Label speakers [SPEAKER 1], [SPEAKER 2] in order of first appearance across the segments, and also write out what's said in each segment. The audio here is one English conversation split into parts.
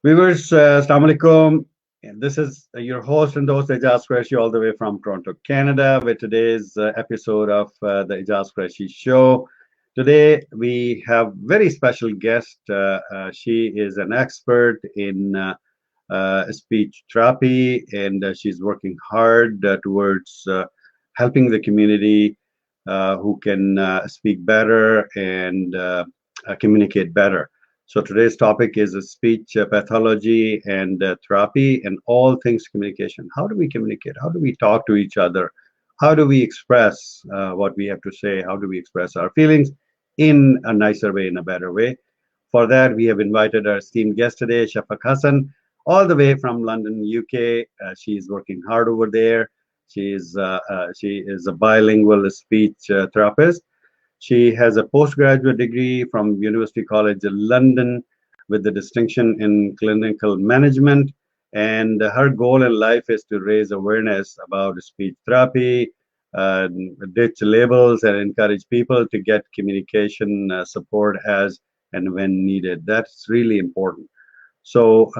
[SPEAKER 1] Viewers, Assalamu alaikum. And this is your host and host Aijaz Qureshi, all the way from Toronto, Canada, with today's episode of the Aijaz Qureshi Show. Today we have very special guest. She is an expert in speech therapy, and she's working hard towards helping the community who can speak better and communicate better. So today's topic is speech pathology and therapy and all things communication. How do we communicate? How do we talk to each other? How do we express what we have to say? How do we express our feelings in a nicer way, in a better way? For that, we have invited our esteemed guest today, Shafaq Hassan, all the way from London, UK. She is working hard over there. She is a bilingual speech therapist. She has a postgraduate degree from University College London with the distinction in clinical management. And her goal in life is to raise awareness about speech therapy, uh, ditch labels, and encourage people to get communication support as and when needed. That's really important. So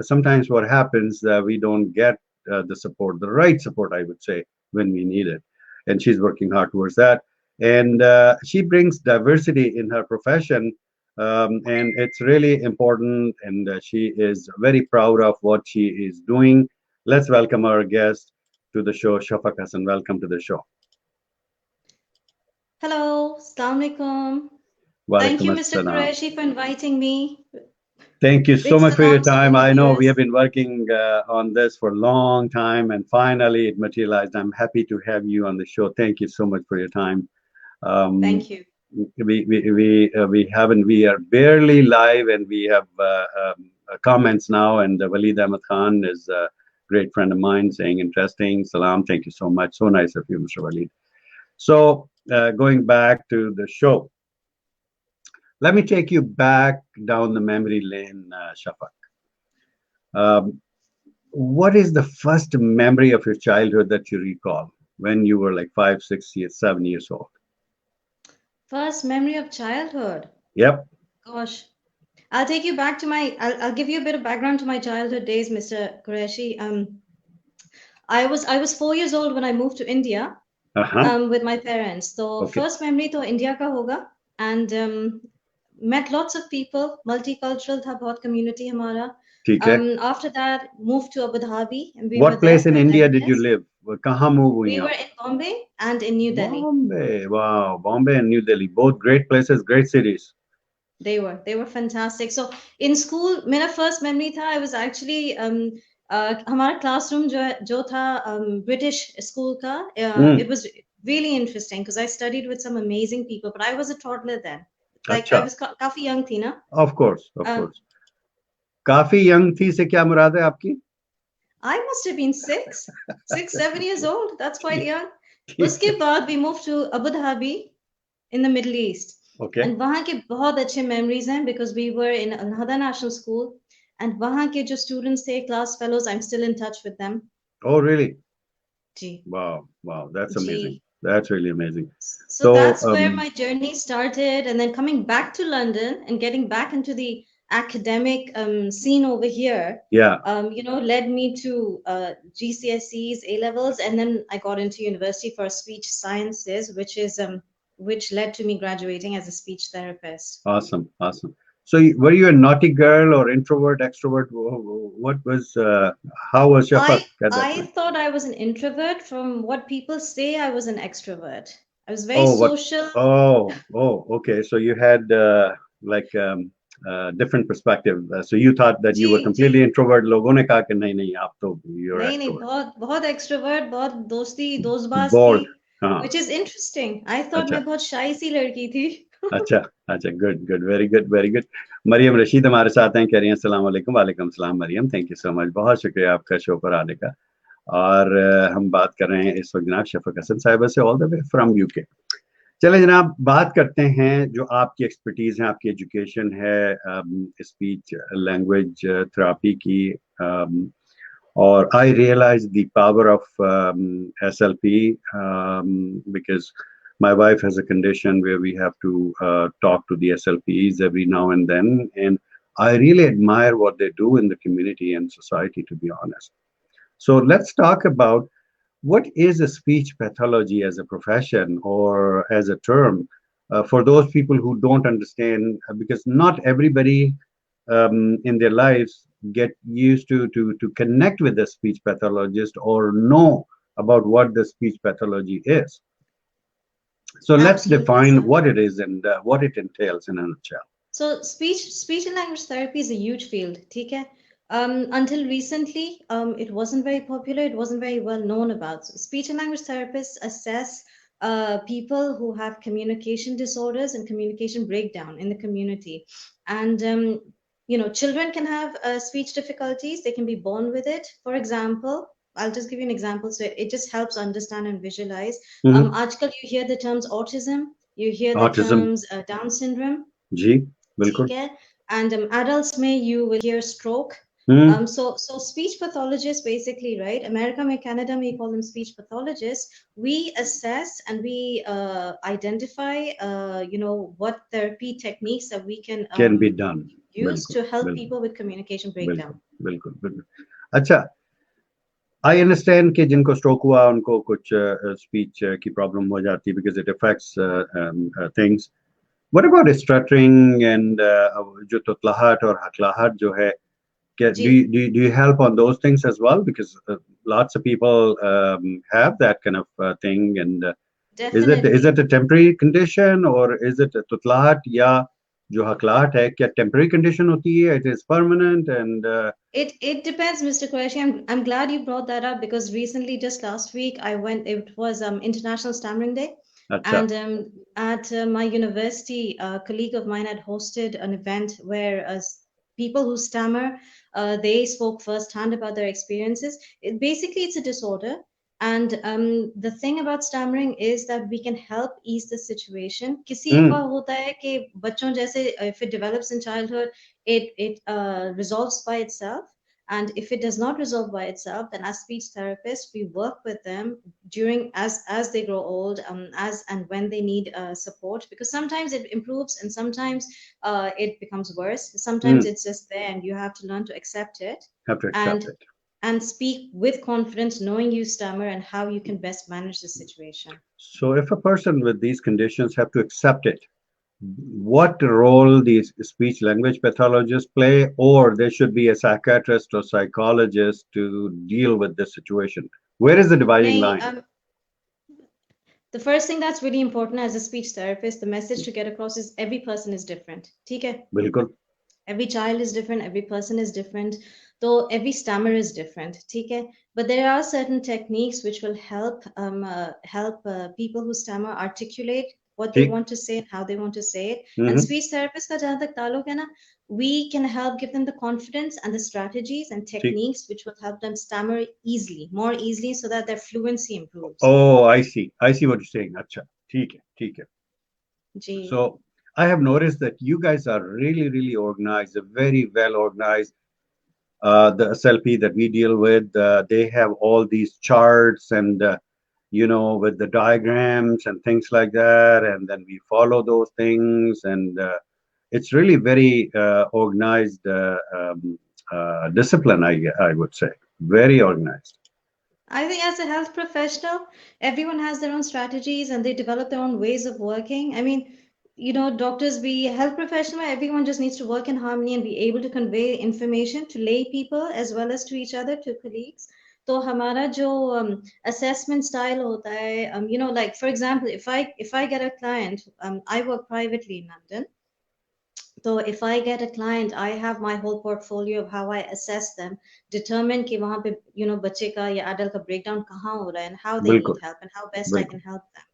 [SPEAKER 1] sometimes what happens, we don't get the support, the right support, I would say, when we need it. And she's working hard towards that. And she brings diversity in her profession, and it's really important. And she is very proud of what she is doing. Let's welcome our guest to the show, Shafaq Hassan. Welcome to the show.
[SPEAKER 2] Hello, Assalamu alaikum. Thank
[SPEAKER 1] Walaikum
[SPEAKER 2] you, Mr.
[SPEAKER 1] assalam.
[SPEAKER 2] Qureshi, for inviting me.
[SPEAKER 1] Thank you so
[SPEAKER 2] Big
[SPEAKER 1] much for your
[SPEAKER 2] salams to
[SPEAKER 1] time.
[SPEAKER 2] all the
[SPEAKER 1] I know we have
[SPEAKER 2] viewers.
[SPEAKER 1] been working on this for a long time, and finally it materialized. I'm happy to have you on the show. Thank you so much for your time. Um,
[SPEAKER 2] Thank you.
[SPEAKER 1] we are barely live, and we have comments now. And Waleed Ahmed Khan is a great friend of mine saying interesting. Salam. Thank you so much. So nice of you, Mr. Waleed. So going back to the show, let me take you back down the memory lane, Shafaq. Um, what is the first memory of your childhood that you recall when you were like 5, 6 years, 7 years old?
[SPEAKER 2] First memory of childhood.
[SPEAKER 1] Yep.
[SPEAKER 2] Gosh, I'll take you back to I'll give you a bit of background to my childhood days, Mr. Qureshi. I was 4 years old when I moved to India,
[SPEAKER 1] Uh-huh.
[SPEAKER 2] with my parents. So
[SPEAKER 1] Okay.
[SPEAKER 2] first memory to India ka hoga, and met lots of people. Multicultural tha bahut community hamara.
[SPEAKER 1] ठीक है.
[SPEAKER 2] After that, moved to Abu Dhabi, and we were
[SPEAKER 1] What
[SPEAKER 2] there
[SPEAKER 1] place in
[SPEAKER 2] for
[SPEAKER 1] India
[SPEAKER 2] 11
[SPEAKER 1] did you
[SPEAKER 2] years.
[SPEAKER 1] live? कहाँ move हुई
[SPEAKER 2] We
[SPEAKER 1] आप?
[SPEAKER 2] were in Bombay and in New Delhi.
[SPEAKER 1] Bombay. Wow. Bombay and New Delhi. Both great places, great cities.
[SPEAKER 2] They were fantastic. So in school, मेरा first memory था. I was actually हमारा classroom जो था British school का.
[SPEAKER 1] Hmm.
[SPEAKER 2] It was really interesting because I studied with some amazing people. But I was a toddler then. Like I
[SPEAKER 1] अच्छा.
[SPEAKER 2] was काफी young थी ना.
[SPEAKER 1] Of course. Of
[SPEAKER 2] Um,
[SPEAKER 1] course. काफी young थी से क्या मुराद है आपकी?
[SPEAKER 2] I must have been 7 years old. That's quite
[SPEAKER 1] ठीक
[SPEAKER 2] young.
[SPEAKER 1] ठीक
[SPEAKER 2] उसके
[SPEAKER 1] है.
[SPEAKER 2] बाद we moved to Abu Dhabi in the Middle East.
[SPEAKER 1] Okay.
[SPEAKER 2] And वहाँ के बहुत अच्छे memories हैं because we were in another national school. And वहाँ के जो students थे, class fellows, I'm still in touch with them.
[SPEAKER 1] Oh, really?
[SPEAKER 2] Ji,
[SPEAKER 1] Wow. Wow. That's amazing.
[SPEAKER 2] Ji.
[SPEAKER 1] That's really amazing.
[SPEAKER 2] So
[SPEAKER 1] So,
[SPEAKER 2] that's where my journey started. And then coming back to London and getting back into the academic scene over here,
[SPEAKER 1] yeah.
[SPEAKER 2] led me to GCSEs, A levels, and then I got into university for speech sciences, which led to me graduating as a speech therapist.
[SPEAKER 1] Awesome. Awesome. So, were you a naughty girl or introvert, extrovert? What was, how was Shafaq
[SPEAKER 2] I
[SPEAKER 1] at that
[SPEAKER 2] I
[SPEAKER 1] time?
[SPEAKER 2] thought I was an introvert. From what people say, I was an extrovert. I was very
[SPEAKER 1] Oh, what?
[SPEAKER 2] social.
[SPEAKER 1] Oh, okay. So you had like different perspective. So you thought that you
[SPEAKER 2] ji
[SPEAKER 1] were
[SPEAKER 2] ji
[SPEAKER 1] completely introvert. लोगों ने कहा कि नहीं नहीं आप तो you're
[SPEAKER 2] नहीं नहीं
[SPEAKER 1] extrovert.
[SPEAKER 2] बहुत बहुत extrovert, बहुत दोस्तबाज थी,
[SPEAKER 1] Bored. हाँ.
[SPEAKER 2] which is interesting. I thought
[SPEAKER 1] अच्छा.
[SPEAKER 2] मैं बहुत shy सी लड़की थी.
[SPEAKER 1] अच्छा. अच्छा. Good. Good. Very good. Very good. Maryam Rashid हमारे साथ हैं, कह रही हैं अस्सलाम वालेकुम. वालेकुम सलाम Maryam. Thank you so much. बहुत शुक्रिया आपका शो पर आने का. और हम बात कर रहे हैं इस वक्त जनाब शफक हसन साहिबा से all the way from UK. चले जनाब बात करते हैं जो आपकी एक्सपर्टीज है, आपकी एजुकेशन है स्पीच लैंग्वेज थेरेपी की. और I realise the power of SLP because my wife has a condition where we have to talk to the SLPs every now and then, and I really admire what they do in the community and society, to be honest. So let's talk about what is a speech pathology as a profession or as a term for those people who don't understand, because not everybody in their lives get used to connect with the speech pathologist or know about what the speech pathology is. So let's
[SPEAKER 2] Absolutely,
[SPEAKER 1] define
[SPEAKER 2] sir.
[SPEAKER 1] what it is and what it entails in a nutshell.
[SPEAKER 2] So speech and language therapy is a huge field, ठीक until recently, it wasn't very popular. It wasn't very well known about. So speech and language therapists assess people who have communication disorders and communication breakdown in the community. And children can have speech difficulties. They can be born with it. For example, I'll just give you an example, so it just helps understand and visualize.
[SPEAKER 1] Mhm.
[SPEAKER 2] आजकल you hear the terms autism, you hear the
[SPEAKER 1] Autism,
[SPEAKER 2] terms Down syndrome.
[SPEAKER 1] जी,
[SPEAKER 2] ठीक
[SPEAKER 1] बिल्कुल.
[SPEAKER 2] है? And adults may you will hear stroke.
[SPEAKER 1] Hmm.
[SPEAKER 2] So speech pathologists basically, right? America may Canada may call them speech pathologists. We assess and we identify, what therapy techniques that we can
[SPEAKER 1] Can be done.
[SPEAKER 2] use
[SPEAKER 1] बिल्कुल,
[SPEAKER 2] to help
[SPEAKER 1] बिल्कुल,
[SPEAKER 2] people with communication
[SPEAKER 1] बिल्कुल,
[SPEAKER 2] breakdown.
[SPEAKER 1] बिल्कुल, बिल्कुल. अच्छा, I understand कि जिनको stroke हुआ उनको कुछ speech की problem हो जाती because it affects things. What about stuttering and जो तुतलाहट और हकलाहट जो है,
[SPEAKER 2] जी,
[SPEAKER 1] do you help on those things as well? Because lots of people have that kind of thing. And is
[SPEAKER 2] definitely.
[SPEAKER 1] it a temporary condition or is it a tutlahat? या जो हकलाहट है क्या temporary condition होती है? It is permanent and
[SPEAKER 2] It depends, Mr. Qureshi. I'm glad you brought that up because recently, just last week, I went. It was International Stammering Day,
[SPEAKER 1] अच्छा.
[SPEAKER 2] and at my university, a colleague of mine had hosted an event where people who stammer, they spoke firsthand about their experiences. Basically, it's a disorder, and the thing about stammering is that we can help ease the situation. किसी का
[SPEAKER 1] Hmm.
[SPEAKER 2] होता है कि बच्चों जैसे if it develops in childhood, it resolves by itself. And if it does not resolve by itself, then as speech therapists, we work with them during as they grow old, as and when they need support. Because sometimes it improves, and sometimes it becomes worse. Sometimes
[SPEAKER 1] Hmm.
[SPEAKER 2] it's just there, and you have to learn to accept it,
[SPEAKER 1] Have to accept
[SPEAKER 2] and
[SPEAKER 1] it.
[SPEAKER 2] speak with confidence, knowing you stammer and how you can best manage the situation.
[SPEAKER 1] So if a person with these conditions have to accept it, what role these speech language pathologists play, or there should be a psychiatrist or psychologist to deal with this situation? Where is the dividing
[SPEAKER 2] Nay,
[SPEAKER 1] line?
[SPEAKER 2] the first thing that's really important as a speech therapist, the message to get across is every person is different. ठीक है?
[SPEAKER 1] बिल्कुल.
[SPEAKER 2] Every child is different, every person is different, though every stammer is different, ठीक है? But there are certain techniques which will help people who stammer articulate what they
[SPEAKER 1] ठीक.
[SPEAKER 2] want to say and how they want to say it. And
[SPEAKER 1] hmm.
[SPEAKER 2] speech therapist का जहाँ तक ताल्लुक है ना, we can help give them the confidence and the strategies and
[SPEAKER 1] ठीक.
[SPEAKER 2] techniques which will help them stammer easily, more easily, so that their fluency improves.
[SPEAKER 1] Oh, I see what you're saying. अच्छा, ठीक है, ठीक है.
[SPEAKER 2] जी.
[SPEAKER 1] So I have noticed that you guys are really, really organized, very well organized. The SLP that we deal with, they have all these charts and with the diagrams and things like that, and then we follow those things, and it's really very organized discipline. I would say very organized.
[SPEAKER 2] I think as a health professional, everyone has their own strategies and they develop their own ways of working. I mean, doctors be health professional, everyone just needs to work in harmony and be able to convey information to lay people as well as to each other, to colleagues. तो हमारा जो assessment style होता है, like for example, if I get a client, I work privately in London. So if I get a client, I have my whole portfolio of how I assess them, determine कि वहाँ पे बच्चे का या adult का breakdown कहाँ हो रहा है and how they need
[SPEAKER 1] बिल्कुल,
[SPEAKER 2] help and how best I
[SPEAKER 1] बिल्कुल,
[SPEAKER 2] can help them.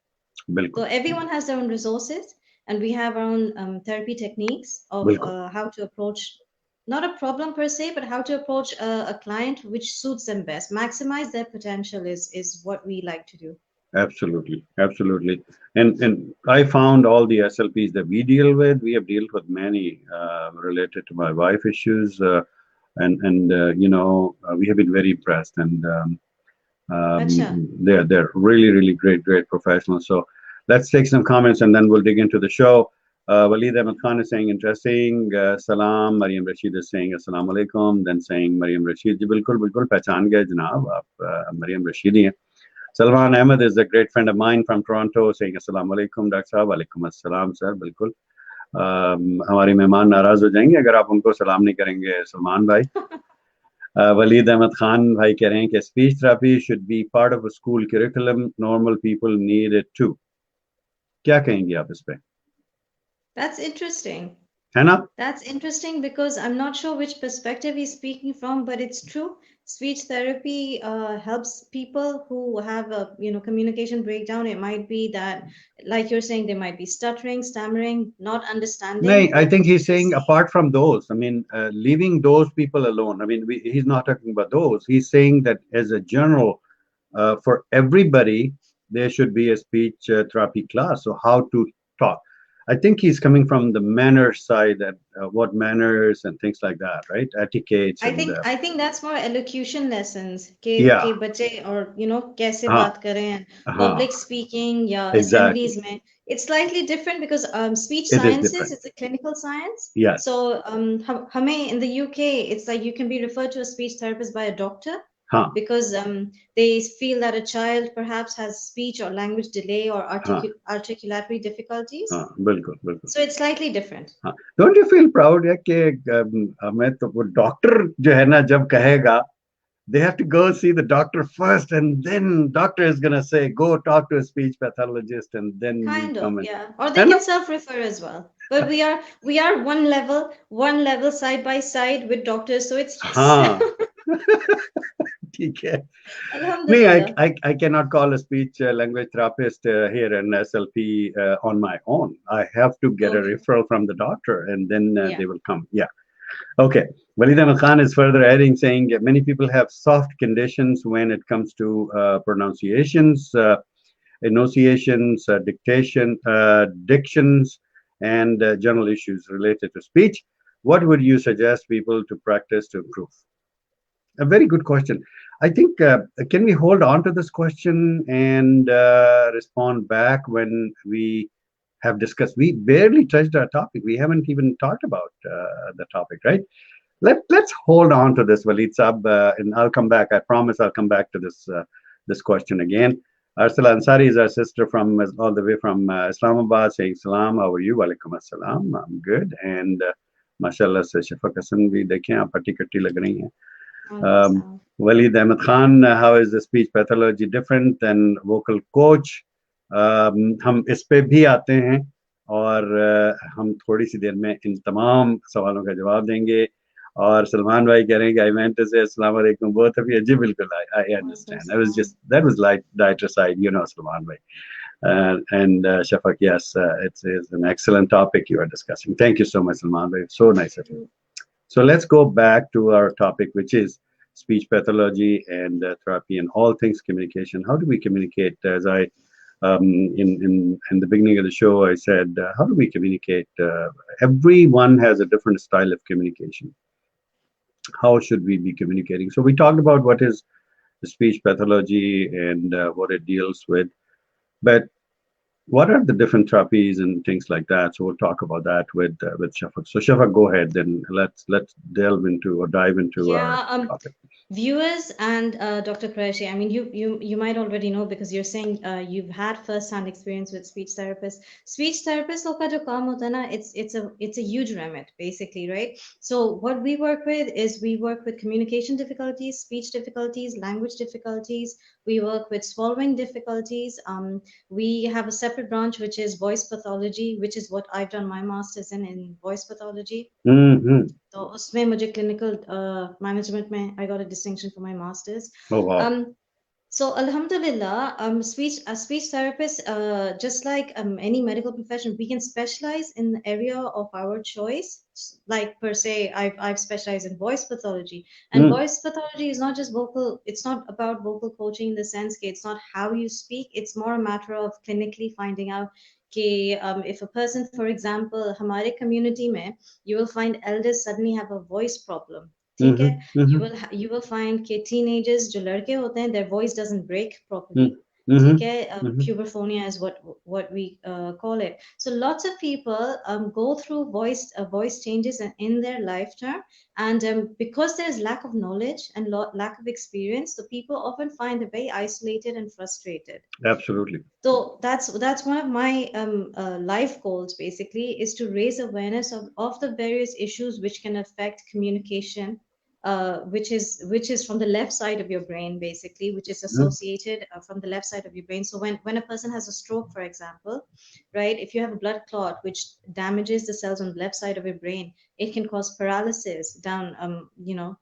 [SPEAKER 2] So
[SPEAKER 1] बिल्कुल,
[SPEAKER 2] everyone has their own resources, and we have our own therapy techniques of
[SPEAKER 1] बिल्कुल.
[SPEAKER 2] how to approach not a problem per se, but how to approach a client which suits them best, maximize their potential is what we like to do.
[SPEAKER 1] Absolutely, absolutely. And I found all the SLPs that we deal with, we have dealt with many related to my wife issues, and we have been very impressed, and
[SPEAKER 2] अच्छा.
[SPEAKER 1] they're really really great professionals. So let's take some comments and then we'll dig into the show. Waleed Ahmed Khan is saying interesting. Salam. Mariam Rashid is saying Assalamu alaikum. Then saying Mariam Rashid. जी बिल्कुल बिल्कुल पहचान गए जनाब आप Mariam Rashid ही हैं. Salman Ahmed is a great friend of mine from Toronto saying Assalamu alaikum Dr. Saab. Alaikum assalam sir. बिल्कुल. हमारे मेहमान नाराज हो जाएंगे अगर आप उनको सलाम नहीं करेंगे सलमान भाई. वलीद अहमद खान भाई कह रहे हैं कि speech therapy should be part of school curriculum normal people need it too. क्या कहेंगे आप इस पे?
[SPEAKER 2] That's interesting.
[SPEAKER 1] है ना?
[SPEAKER 2] That's interesting because I'm not sure which perspective he's speaking from, but it's true. Speech therapy helps people who have a communication breakdown. It might be that, like you're saying, they might be stuttering, stammering, not understanding
[SPEAKER 1] No, I
[SPEAKER 2] what
[SPEAKER 1] think he's
[SPEAKER 2] they
[SPEAKER 1] saying
[SPEAKER 2] say.
[SPEAKER 1] apart from those. I mean, leaving those people alone. I mean, he's not talking about those. He's saying that as a general, for everybody, there should be a speech therapy class. So how to talk. I think he's coming from the manner side, that what manners and things like that, right? Etiquettes
[SPEAKER 2] I
[SPEAKER 1] and
[SPEAKER 2] think I think that's more elocution lessons
[SPEAKER 1] yeah,
[SPEAKER 2] के बच्चे और कैसे
[SPEAKER 1] हाँ,
[SPEAKER 2] बात करें
[SPEAKER 1] हाँ,
[SPEAKER 2] public speaking या
[SPEAKER 1] exactly.
[SPEAKER 2] assemblies में. It's slightly different because speech
[SPEAKER 1] It is
[SPEAKER 2] sciences
[SPEAKER 1] different.
[SPEAKER 2] is a clinical science.
[SPEAKER 1] Yes.
[SPEAKER 2] So हमें in the UK it's like you can be referred to a speech therapist by a doctor
[SPEAKER 1] हाँ,
[SPEAKER 2] because they feel that a child perhaps has speech or language delay or
[SPEAKER 1] हाँ,
[SPEAKER 2] articulatory difficulties.
[SPEAKER 1] हाँ, बिल्कुल बिल्कुल.
[SPEAKER 2] So it's slightly different.
[SPEAKER 1] हाँ. Don't you feel proud है कि हमें तो वो डॉक्टर जो है ना जब कहेगा they have to go see the doctor first and then doctor is going to say go talk to a speech pathologist and then you
[SPEAKER 2] Kind
[SPEAKER 1] come
[SPEAKER 2] of,
[SPEAKER 1] in.
[SPEAKER 2] yeah. Or
[SPEAKER 1] है
[SPEAKER 2] they
[SPEAKER 1] ना?
[SPEAKER 2] can self-refer as well. But we are one level side by side with doctors, so it's yes.
[SPEAKER 1] हाँ. ठीक है. Me,
[SPEAKER 2] Alhamdulillah.
[SPEAKER 1] I cannot call a speech language therapist here in SLP on my own. I have to get a
[SPEAKER 2] Okay.
[SPEAKER 1] referral from the doctor and then
[SPEAKER 2] Yeah.
[SPEAKER 1] they will come. Yeah. Okay. Walid Ahmed Khan is further adding, saying many people have soft conditions when it comes to pronunciations, enunciations, dictions, and general issues related to speech. What would you suggest people to practice to improve? A very good question. I think, can we hold on to this question and respond back when we have discussed? We barely touched our topic. We haven't even talked about the topic, right? Let's hold on to this, Waleed Saab, and I'll come back. I promise I'll come back to this question again. Arsala Ansari is our sister from all the way from Islamabad, saying salam. How are you? Walaikum assalam. I'm good. And mashallah से शफक हसन भी देखें आप हट्टी कट्टी लग रही हैं.
[SPEAKER 2] Alhamdulillah.
[SPEAKER 1] Waleed Ahmed Khan, how is the speech pathology different than vocal coach? हम इस पे भी आते हैं और हम थोड़ी सी देर में इन तमाम सवालों का जवाब देंगे. और सलमान भाई कह रहे हैं कि आई मेंट टू से अस्सलाम वालेकुम both of you. जी बिल्कुल, I understand. I was just, that was like lighter side, Salman bhai. And Shafaq, yes, it's an excellent topic you are discussing. Thank you so much, Salman bhai. So nice of you. So let's go back to our topic, which is speech pathology and therapy and all things communication. How do we communicate? As I in the beginning of the show, I said, how do we communicate? Everyone has a different style of communication. How should we be communicating? So we talked about what is the speech pathology and what it deals with, but what are the different therapies and things like that? So we'll talk about that with Shafaq. So Shafaq, go ahead, then let's delve into or dive into our
[SPEAKER 2] Yeah,
[SPEAKER 1] topic.
[SPEAKER 2] viewers and Dr. Qureshi, I mean, you might already know because you're saying you've had first-hand experience with speech therapists. Speech therapists, लोग का जो काम होता है ना, it's a huge remit, basically, right? So what we work with is we work with communication difficulties, speech difficulties, language difficulties. We work with swallowing difficulties. We have a separate branch which is voice pathology, which is what I've done my master's in voice pathology.
[SPEAKER 1] Mm-hmm.
[SPEAKER 2] तो उसमें मुझे clinical management में I got a distinction for my master's.
[SPEAKER 1] Oh wow.
[SPEAKER 2] So Alhamdulillah, speech therapist, just like any medical profession, we can specialize in the area of our choice. Like per se, I've specialized in voice pathology, and voice pathology is not just vocal. It's not about vocal coaching in the sense that it's not how you speak. It's more a matter of clinically finding out if a person, for example, हमारे community में, you will find elders suddenly have a voice problem. ठीक है? You will find कि teenagers जो लड़के होते हैं, their voice doesn't break properly.
[SPEAKER 1] Mm-hmm.
[SPEAKER 2] ठीक है,
[SPEAKER 1] Mm-hmm.
[SPEAKER 2] puberphonia is what we call it. So lots of people go through voice changes in their lifetime, and because there's lack of knowledge and lack of experience, so people often find they're very isolated and frustrated.
[SPEAKER 1] Absolutely.
[SPEAKER 2] So that's one of my life goals basically, is to raise awareness of the various issues which can affect communication, which is from the left side of your brain basically, which is
[SPEAKER 1] Mm-hmm.
[SPEAKER 2] associated from the left side of your brain. So when a person has a stroke, for example, right, if you have a blood clot which damages the cells on the left side of your brain, it can cause paralysis down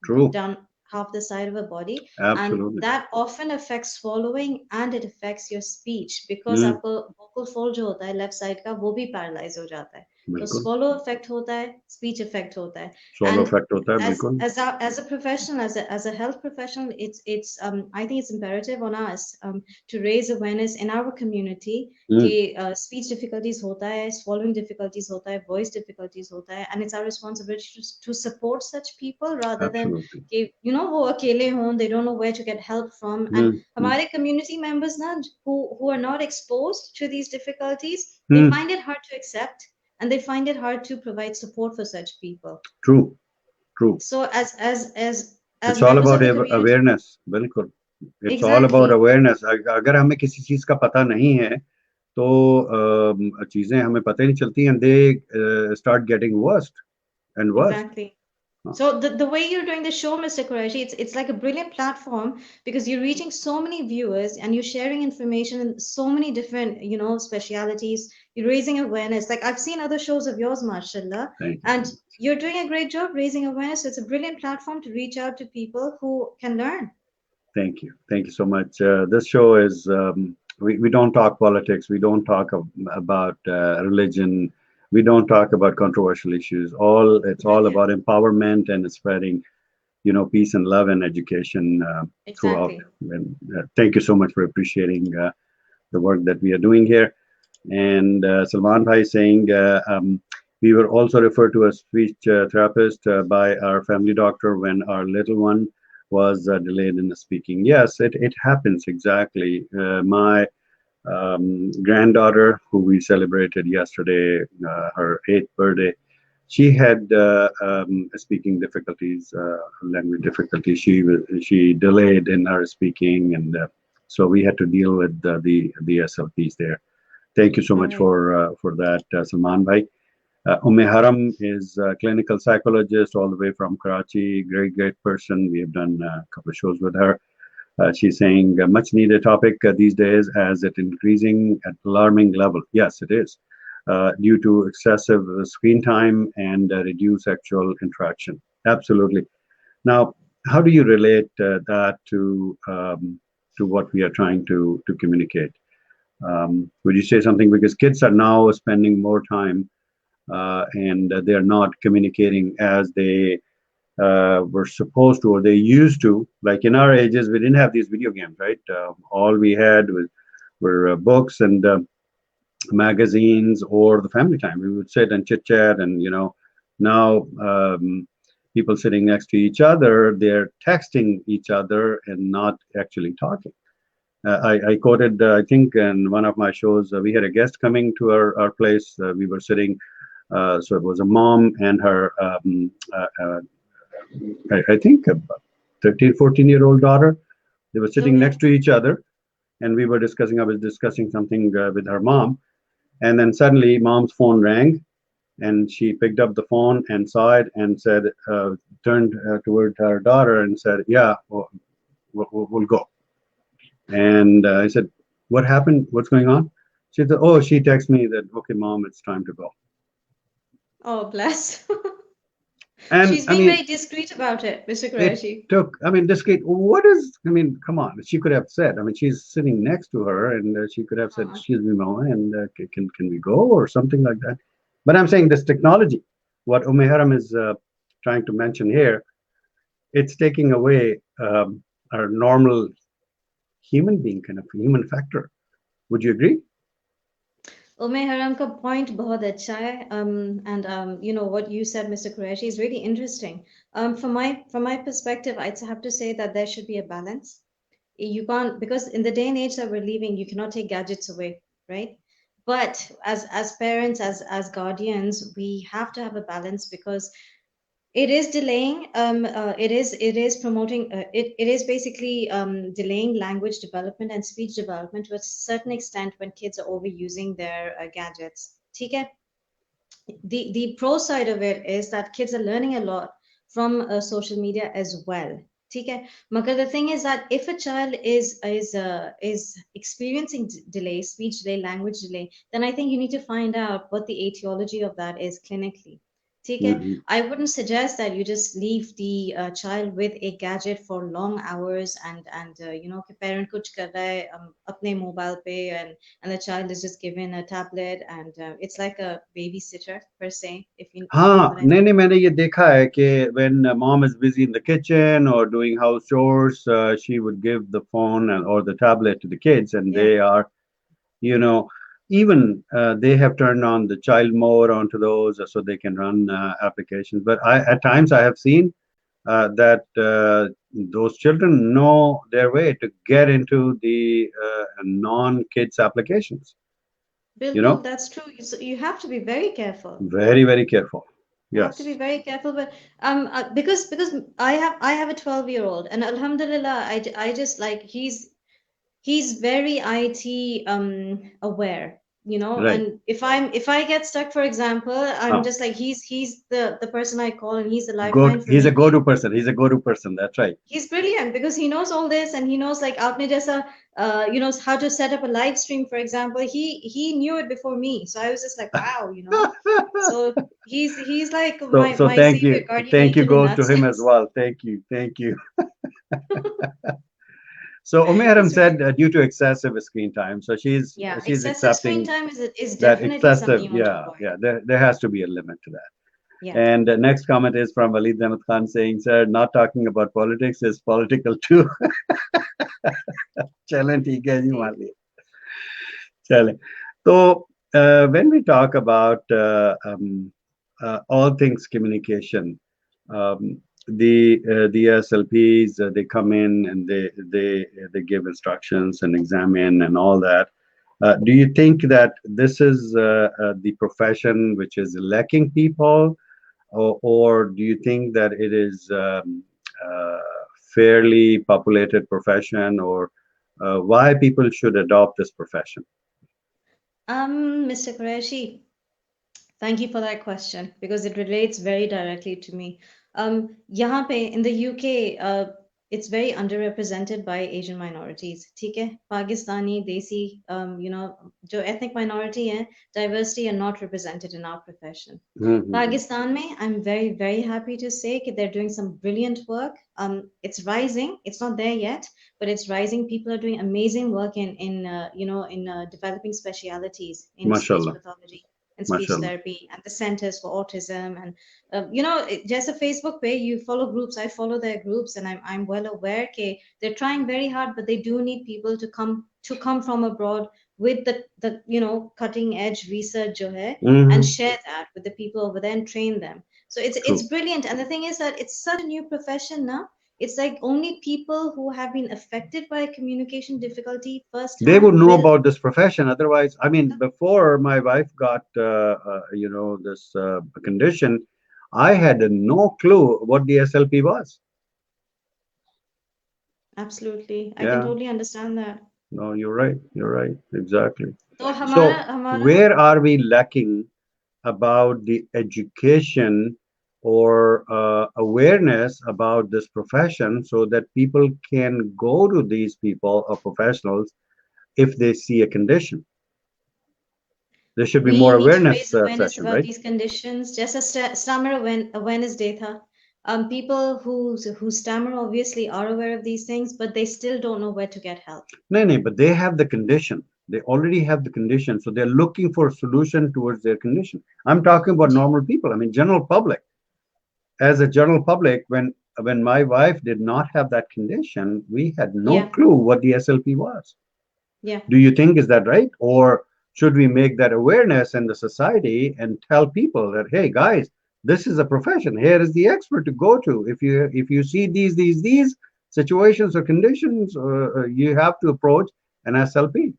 [SPEAKER 1] True.
[SPEAKER 2] down half the side of a body, and
[SPEAKER 1] Absolutely.
[SPEAKER 2] that often affects swallowing and it affects your speech, because
[SPEAKER 1] Mm,
[SPEAKER 2] आपको vocal fold जो होता है left side का वो भी paralyse हो जाता है, तो
[SPEAKER 1] बिल्कुल।
[SPEAKER 2] swallow effect होता है, speech effect होता है.
[SPEAKER 1] सॉलो
[SPEAKER 2] And
[SPEAKER 1] इफेक्ट होता है,
[SPEAKER 2] as
[SPEAKER 1] बिल्कुल।
[SPEAKER 2] as a as a professional, as a health professional, it's I think it's imperative on us to raise awareness in our community कि
[SPEAKER 1] Mm,
[SPEAKER 2] speech difficulties होता है, swallowing difficulties होता है, voice difficulties होता है, and it's our responsibility to support such people rather than
[SPEAKER 1] absolutely.
[SPEAKER 2] कि वो अकेले हों, they don't know where to get help from. And
[SPEAKER 1] Mm, mm,
[SPEAKER 2] हमारे community members ना who are not exposed to these difficulties, they
[SPEAKER 1] mm,
[SPEAKER 2] find it hard to accept, and they find it hard to provide support for such people.
[SPEAKER 1] true, true.
[SPEAKER 2] So as
[SPEAKER 1] It's all
[SPEAKER 2] members
[SPEAKER 1] about
[SPEAKER 2] of the community,
[SPEAKER 1] awareness, बिल्कुल. It's all about
[SPEAKER 2] exactly,
[SPEAKER 1] awareness. अगर हमें किसी चीज का पता नहीं है तो चीजें हमें पता ही नहीं चलती and they start getting worse and worse.
[SPEAKER 2] exactly.
[SPEAKER 1] हाँ,
[SPEAKER 2] So the way you're doing the show, Mr. Qureshi, it's like a brilliant platform because you're reaching so many viewers and you're sharing information in so many different, specialities. You're raising awareness. Like I've seen other shows of yours, mashallah,
[SPEAKER 1] thank you so
[SPEAKER 2] and
[SPEAKER 1] much.
[SPEAKER 2] you're doing a great job raising awareness. So it's a brilliant platform to reach out to people who can learn.
[SPEAKER 1] Thank you so much. This show is we don't talk politics, we don't talk about religion, we don't talk about controversial issues. It's all
[SPEAKER 2] Brilliant.
[SPEAKER 1] about empowerment and spreading, peace and love and education throughout.
[SPEAKER 2] Exactly.
[SPEAKER 1] And thank you so much for appreciating the work that we are doing here. And Salman Bhai saying we were also referred to as speech therapist by our family doctor when our little one was delayed in speaking. Yes, it happens exactly. My granddaughter, who we celebrated yesterday, her eighth birthday, she had speaking difficulties, language difficulties. She delayed in her speaking, and so we had to deal with the SLPs there. Thank you so much
[SPEAKER 2] Right.
[SPEAKER 1] for that, Salman Bhai. Haram is a clinical psychologist all the way from Karachi. Great person. We have done a couple of shows with her. She's saying a much needed topic these days as it increasing at alarming level. Yes, it is. Due to excessive screen time and reduced sexual interaction. Absolutely. Now, how do you relate that to what we are trying to communicate? Would you say something because kids are now spending more time and they are not communicating as they were supposed to or they used to. Like in our ages, we didn't have these video games, right? All we had were books and magazines or the family time. We would sit and chit chat, and now people sitting next to each other, they're texting each other and not actually talking. I quoted, I think, in one of my shows, we had a guest coming to our place. We were sitting, so it was a mom and her, I think, a 13, 14-year-old daughter. They were sitting
[SPEAKER 2] Okay.
[SPEAKER 1] next to each other, and I was discussing something with her mom. And then suddenly, mom's phone rang, and she picked up the phone and saw it and said, turned toward her daughter and said, "Yeah, we'll go." And I said, "What happened? What's going on?" She said, "Oh, she texted me that, okay, mom, it's time to go."
[SPEAKER 2] Oh, bless.
[SPEAKER 1] And
[SPEAKER 2] She's
[SPEAKER 1] I
[SPEAKER 2] being
[SPEAKER 1] mean,
[SPEAKER 2] very discreet about it, Mr.
[SPEAKER 1] it
[SPEAKER 2] Qureshi.
[SPEAKER 1] took, I mean, this kid, what is, I mean, come on. She could have said, I mean, she's sitting next to her and she could have said,
[SPEAKER 2] Uh,
[SPEAKER 1] "Excuse me, mama, and can we go?" or something like that. But I'm saying this technology, what Haram is trying to mention here, it's taking away our normal human being kind of human factor. Would you agree?
[SPEAKER 2] Ume Haram ka point bahut acha hai. And what you said, Mr. Qureshi, is really interesting. From my perspective, I'd have to say that there should be a balance. You can't, because in the day and age that we're living, you cannot take gadgets away, right? But as parents, as guardians, we have to have a balance, because it is delaying, it is promoting, it is basically delaying language development and speech development to a certain extent when kids are overusing their gadgets. Okay? The pro side of it is that kids are learning a lot from social media as well. Okay? Magar the thing is that if a child is experiencing delay, speech delay, language delay, then I think you need to find out what the etiology of that is clinically. Okay?
[SPEAKER 1] Mhm.
[SPEAKER 2] I wouldn't suggest that you just leave the child with a gadget for long hours, and कि parent कुछ कर रहा है अपने mobile पे, and the child is just given a tablet, and it's like a babysitter per se, if you know
[SPEAKER 1] हाँ,
[SPEAKER 2] what I
[SPEAKER 1] नहीं
[SPEAKER 2] mean.
[SPEAKER 1] नहीं, मैंने ये देखा है कि when mom is busy in the kitchen or doing house chores, she would give the phone or the tablet to the kids, and
[SPEAKER 2] Yeah.
[SPEAKER 1] they are, you know, even they have turned on the child mode onto those so they can run applications. But at times I have seen that those children know their way to get into the non-kids applications. You
[SPEAKER 2] Bilkul,
[SPEAKER 1] know,
[SPEAKER 2] that's true. So you have to be very careful.
[SPEAKER 1] very, very careful.
[SPEAKER 2] You have to be
[SPEAKER 1] Yes,
[SPEAKER 2] very careful, but because I have a 12-year-old, and Alhamdulillah, I just like he's very IT aware,
[SPEAKER 1] right.
[SPEAKER 2] and if I get stuck, for example, I'm
[SPEAKER 1] Uh,
[SPEAKER 2] just like he's the person I call, and he's the lifeline for
[SPEAKER 1] He's a
[SPEAKER 2] me.
[SPEAKER 1] go-to person. He's a go-to person. That's right.
[SPEAKER 2] He's brilliant because he knows all this, and he knows like aapne jaisa, how to set up a live stream, for example. He knew it before me, so I was just like, wow. So he's like
[SPEAKER 1] So,
[SPEAKER 2] my
[SPEAKER 1] so
[SPEAKER 2] my savior, guardian
[SPEAKER 1] thank you
[SPEAKER 2] angel in
[SPEAKER 1] goes
[SPEAKER 2] that
[SPEAKER 1] to him as
[SPEAKER 2] sense.
[SPEAKER 1] well. Thank you, thank you. So Umayram
[SPEAKER 2] He's really
[SPEAKER 1] said due to excessive screen time. So
[SPEAKER 2] Yeah,
[SPEAKER 1] she's
[SPEAKER 2] excessive screen
[SPEAKER 1] accepting
[SPEAKER 2] time is
[SPEAKER 1] that
[SPEAKER 2] definitely something
[SPEAKER 1] excessive.
[SPEAKER 2] you want to
[SPEAKER 1] Yeah,
[SPEAKER 2] avoid.
[SPEAKER 1] yeah. There has to be a limit to that.
[SPEAKER 2] Yeah.
[SPEAKER 1] And the next comment is from Walid Ahmed Khan saying, "Sir, not talking about politics is political too." चलें ठीक है जी मान लिया चलें तो when we talk about all things communication, um, the SLPs they come in and they give instructions and examine and all that. Do you think that this is the profession which is lacking people, or do you think that it is uh, fairly populated profession, or why people should adopt this profession?
[SPEAKER 2] Mr. Qureshi, thank you for that question because it relates very directly to me. यहाँ पे in the UK, it's very underrepresented by Asian minorities. ठीक है, Pakistani, Desi, जो ethnic minority हैं, diversity are not represented in our profession.
[SPEAKER 1] Mhm.
[SPEAKER 2] Pakistan mein, I'm very, very happy to say that they're doing some brilliant work. It's rising. It's not there yet, but it's rising. People are doing amazing work in developing specialities in speech
[SPEAKER 1] Mashallah,
[SPEAKER 2] pathology and speech
[SPEAKER 1] mashallah.
[SPEAKER 2] therapy, and the centers for autism, and just a Facebook page. You follow groups. I follow their groups, and I'm well aware that they're trying very hard, but they do need people to come from abroad with the cutting edge research jo hai, and
[SPEAKER 1] Hmm.
[SPEAKER 2] share that with the people over there and train them. So it's
[SPEAKER 1] True.
[SPEAKER 2] brilliant. And the thing is that it's such a new profession now. It's like only people who have been affected by communication difficulty
[SPEAKER 1] They
[SPEAKER 2] firsthand
[SPEAKER 1] would know
[SPEAKER 2] will.
[SPEAKER 1] about this profession. Otherwise, I mean, before my wife got, this condition, I had no clue what the SLP was.
[SPEAKER 2] Absolutely, I can
[SPEAKER 1] Yeah,
[SPEAKER 2] totally understand that.
[SPEAKER 1] no, you're right. You're right. Exactly.
[SPEAKER 2] So हमारा
[SPEAKER 1] So,
[SPEAKER 2] हमारा
[SPEAKER 1] where are we lacking about the education or awareness about this profession so that people can go to these people or professionals if they see a condition? There should be
[SPEAKER 2] we
[SPEAKER 1] more
[SPEAKER 2] need to
[SPEAKER 1] awareness
[SPEAKER 2] raise awareness
[SPEAKER 1] session,
[SPEAKER 2] about
[SPEAKER 1] right?
[SPEAKER 2] these conditions. Just as stammer awareness data. People who stammer obviously are aware of these things, but they still don't know where to get help.
[SPEAKER 1] No, no, but they have the condition. They already have the condition, so they're looking for a solution towards their condition. I'm talking about
[SPEAKER 2] ji,
[SPEAKER 1] normal people. I mean, general public. As a general public, when my wife did not have that condition, we had no
[SPEAKER 2] yeah,
[SPEAKER 1] clue what the SLP was.
[SPEAKER 2] yeah.
[SPEAKER 1] Do you think is that right, or should we make that awareness in the society and tell people that, hey guys, this is a profession. Here is the expert to go to. If you see these, situations or conditions, you have to approach an SLP.